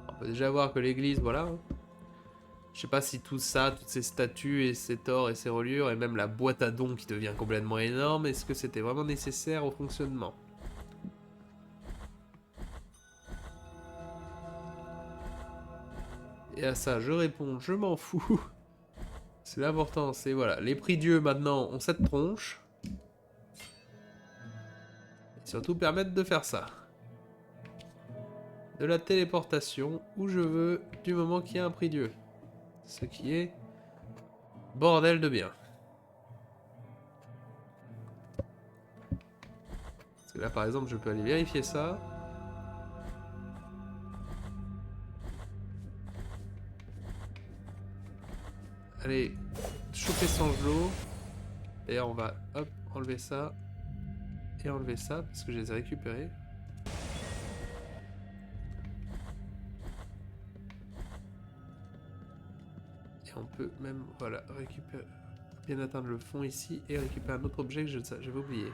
On peut déjà voir que l'église, voilà. Je sais pas si tout ça, toutes ces statues et ces tors et ces reliures, et même la boîte à dons qui devient complètement énorme, est-ce que c'était vraiment nécessaire au fonctionnement? Et à ça, je réponds, je m'en fous. C'est l'important, c'est voilà, les prix Dieu maintenant ont cette tronche. Et surtout permettre de faire ça. De la téléportation où je veux, du moment qu'il y a un prix Dieu. Ce qui est bordel de bien. Parce que là par exemple je peux aller vérifier ça. Allez, choper Sangelot. D'ailleurs on va hop enlever ça. Et enlever ça parce que je les ai récupérés. Et on peut même, voilà, récupérer, bien atteindre le fond ici et récupérer un autre objet que j'avais oublié.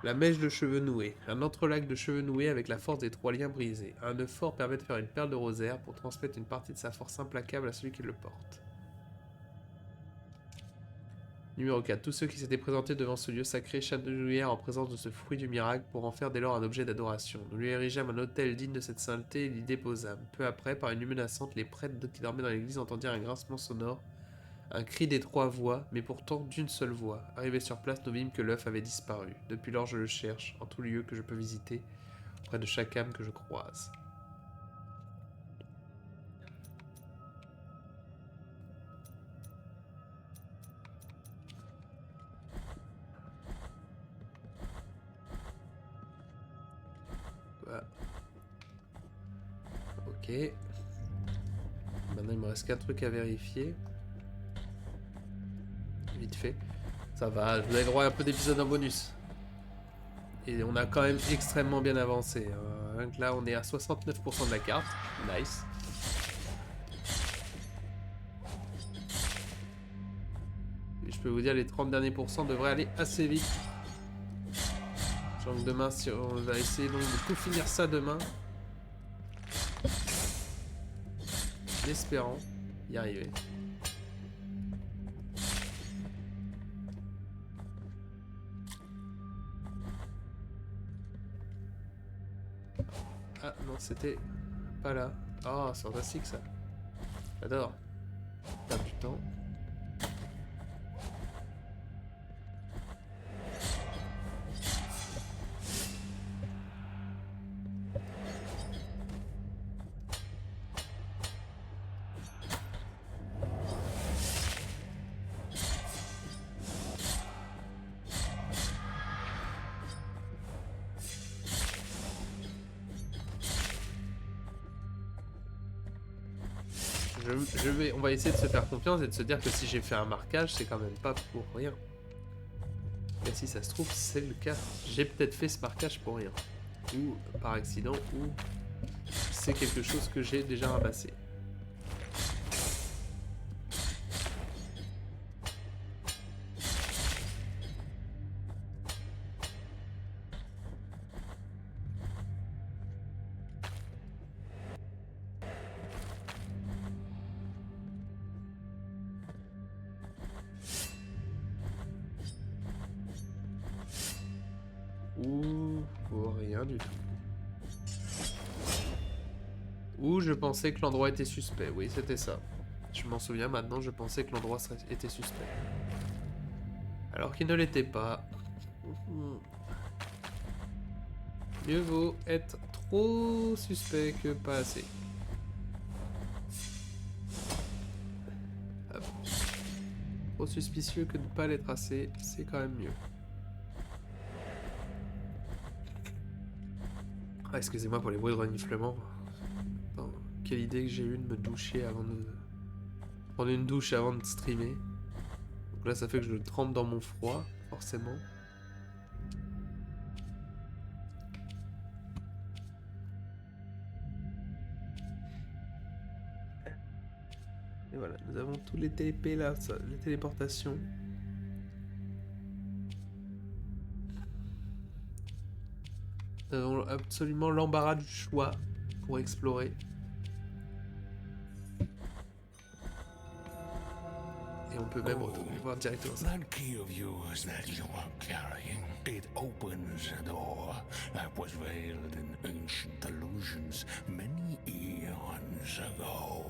La mèche de cheveux noués. Un entrelac de cheveux noués avec la force des 3 liens brisés. Un nœud fort permet de faire une perle de rosaire pour transmettre une partie de sa force implacable à celui qui le porte. Numéro 4. Tous ceux qui s'étaient présentés devant ce lieu sacré chatouillèrent en présence de ce fruit du miracle pour en faire dès lors un objet d'adoration. Nous lui érigêmes un autel digne de cette sainteté et l'y déposâmes. Peu après, par une nuit menaçante, les prêtres qui dormaient dans l'église entendirent un grincement sonore, un cri des 3 voix, mais pourtant d'une seule voix. Arrivés sur place, nous vîmes que l'œuf avait disparu. Depuis lors, je le cherche, en tout lieu que je peux visiter, auprès de chaque âme que je croise. Ok. Maintenant il me reste 4 trucs à vérifier. Vite fait. Ça va, je vous avez droit à un peu d'épisodes en bonus. Et on a quand même extrêmement bien avancé. Donc là on est à 69% de la carte. Nice. Et je peux vous dire les 30 derniers pourcents devraient aller assez vite. Donc demain, si on va essayer donc de tout finir ça demain. en espérant y arriver. Ah non, c'était pas là. Oh, c'est fantastique ça. J'adore. Perdre du temps. On va essayer de se faire confiance et de se dire que si j'ai fait un marquage, c'est quand même pas pour rien. Mais si ça se trouve, c'est le cas. J'ai peut-être fait ce marquage pour rien. Ou par accident, ou c'est quelque chose que j'ai déjà ramassé. Ou rien du tout. Ou je pensais que l'endroit était suspect. Oui, c'était ça. Je m'en souviens maintenant, je pensais que l'endroit était suspect. Alors qu'il ne l'était pas. Mieux vaut être trop suspect que pas assez. Hop. Trop suspicieux que de ne pas l'être assez, c'est quand même mieux. Ah, excusez-moi pour les bruits de reniflement. Attends, quelle idée que j'ai eue de me doucher avant de... prendre une douche avant de streamer. Donc là, ça fait que je trempe dans mon froid, forcément. Et voilà, nous avons tous les TP là, les téléportations. Nous avons absolument l'embarras du choix pour explorer. Et on peut même voir directement ça. That key of yours that you are carrying, it opens a door that was veiled in ancient illusions many eons ago.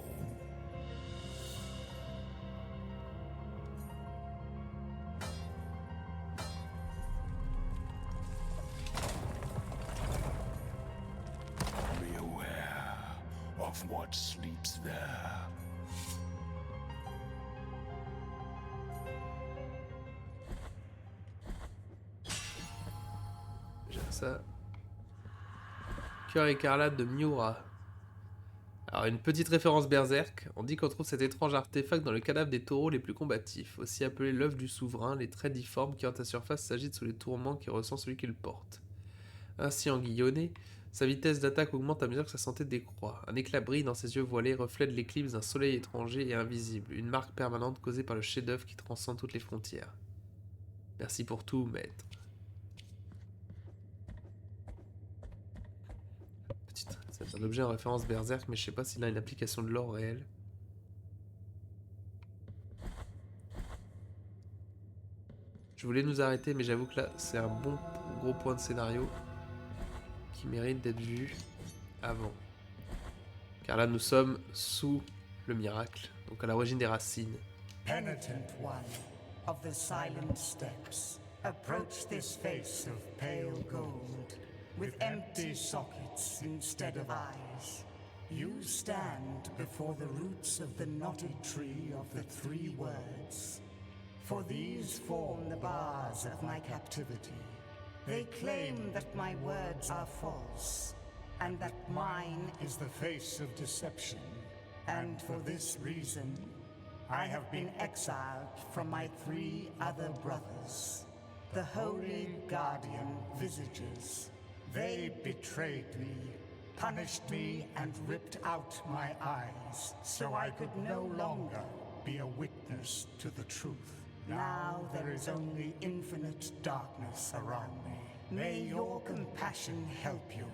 Be aware of what sleeps there. Ça. Cœur écarlate de Miura. Alors, une petite référence berserk. On dit qu'on trouve cet étrange artefact dans le cadavre des taureaux les plus combatifs, aussi appelé l'œuf du souverain. Les traits difformes qui hantent la surface s'agitent sous les tourments qui ressent celui qui le porte. Ainsi enguillonné, sa vitesse d'attaque augmente à mesure que sa santé décroît. Un éclat brille dans ses yeux voilés, reflète l'éclipse d'un soleil étranger et invisible, une marque permanente causée par le chef-d'œuvre qui transcende toutes les frontières. Merci pour tout, maître. C'est un objet en référence berserk, mais je sais pas s'il a une application de lore réelle. Je voulais nous arrêter, mais j'avoue que là, c'est un bon gros point de scénario qui mérite d'être vu avant. Car là, nous sommes sous le miracle, donc à l'origine des racines. Penitent one of the silent steps, approach this face of pale gold, with empty sockets instead of eyes. You stand before the roots of the knotted tree of the three words. For these form the bars of my captivity. They claim that my words are false, and that mine is the face of deception. And for this reason, I have been exiled from my three other brothers, the Holy Guardian Visages. They betrayed me, punished me, and ripped out my eyes, so I could no longer be a witness to the truth. Now there is only infinite darkness around me. May your compassion help you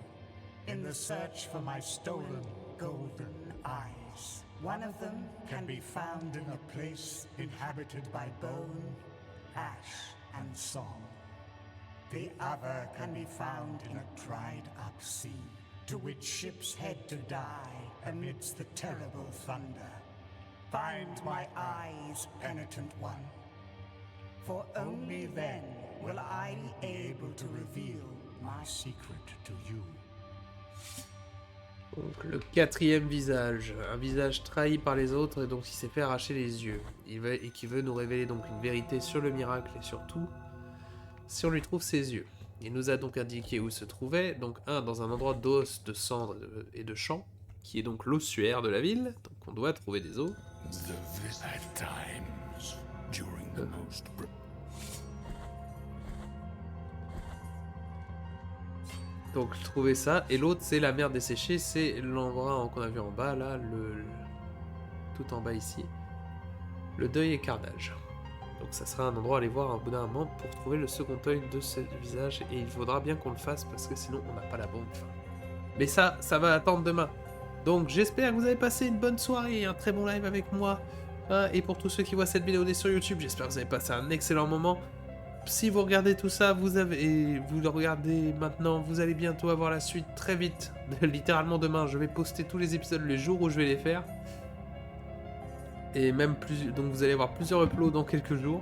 in the search for my stolen golden eyes. One of them can be found in a place inhabited by bone, ash, and song. The other can be found in a dried-up sea, to which ships head to die amidst the terrible thunder. Find my eyes, penitent one, for only then will I be able to reveal my secret to you. Donc le quatrième visage, un visage trahi par les autres et dont il s'est fait arracher les yeux. Et qui veut nous révéler donc une vérité sur le miracle et surtout si on lui trouve ses yeux. Il nous a donc indiqué où se trouvait, donc dans un endroit d'os, de cendres et de champs, qui est donc l'ossuaire de la ville, donc on doit trouver des os. Donc trouver ça, et l'autre c'est la mer desséchée, c'est l'endroit qu'on a vu en bas, là, tout en bas ici. Le deuil et carnage. Donc ça sera un endroit à aller voir un bout d'un moment pour trouver le second œil de ce visage, et il faudra bien qu'on le fasse parce que sinon on n'a pas la bombe. Mais ça va attendre demain. Donc j'espère que vous avez passé une bonne soirée, un très bon live avec moi. Et pour tous ceux qui voient cette vidéo sur YouTube, j'espère que vous avez passé un excellent moment. Si vous regardez tout ça, vous le regardez maintenant, vous allez bientôt avoir la suite très vite. Littéralement demain, je vais poster tous les épisodes le jour où je vais les faire. Et même plus, donc vous allez avoir plusieurs uploads dans quelques jours.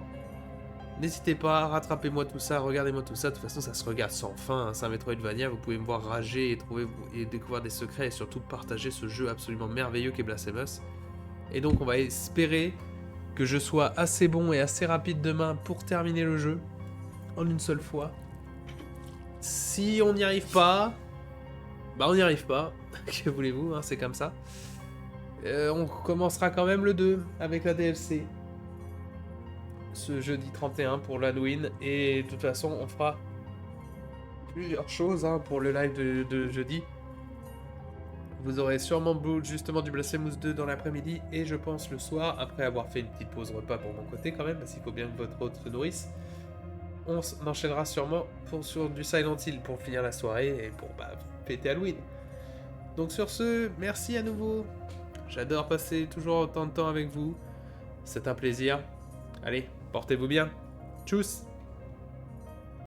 N'hésitez pas, rattrapez-moi tout ça, regardez-moi tout ça. De toute façon, ça se regarde sans fin. C'est un Metroidvania, vous pouvez me voir rager et découvrir des secrets et surtout partager ce jeu absolument merveilleux qu'est Blasphemous. Et donc, on va espérer que je sois assez bon et assez rapide demain pour terminer le jeu en une seule fois. Si on n'y arrive pas, bah on n'y arrive pas. Que voulez-vous, hein, c'est comme ça. On commencera quand même le 2 avec la DLC. Ce jeudi 31 pour l'Halloween. Et de toute façon, on fera plusieurs choses pour le live de jeudi. Vous aurez sûrement justement du Blasphemous 2 dans l'après-midi. Et je pense le soir, après avoir fait une petite pause repas pour mon côté quand même, parce qu'il faut bien que votre hôte se nourrisse. On enchaînera sûrement sur du Silent Hill pour finir la soirée et pour fêter Halloween. Donc sur ce, merci à nouveau. J'adore passer toujours autant de temps avec vous. C'est un plaisir. Allez, portez-vous bien. Tchuss!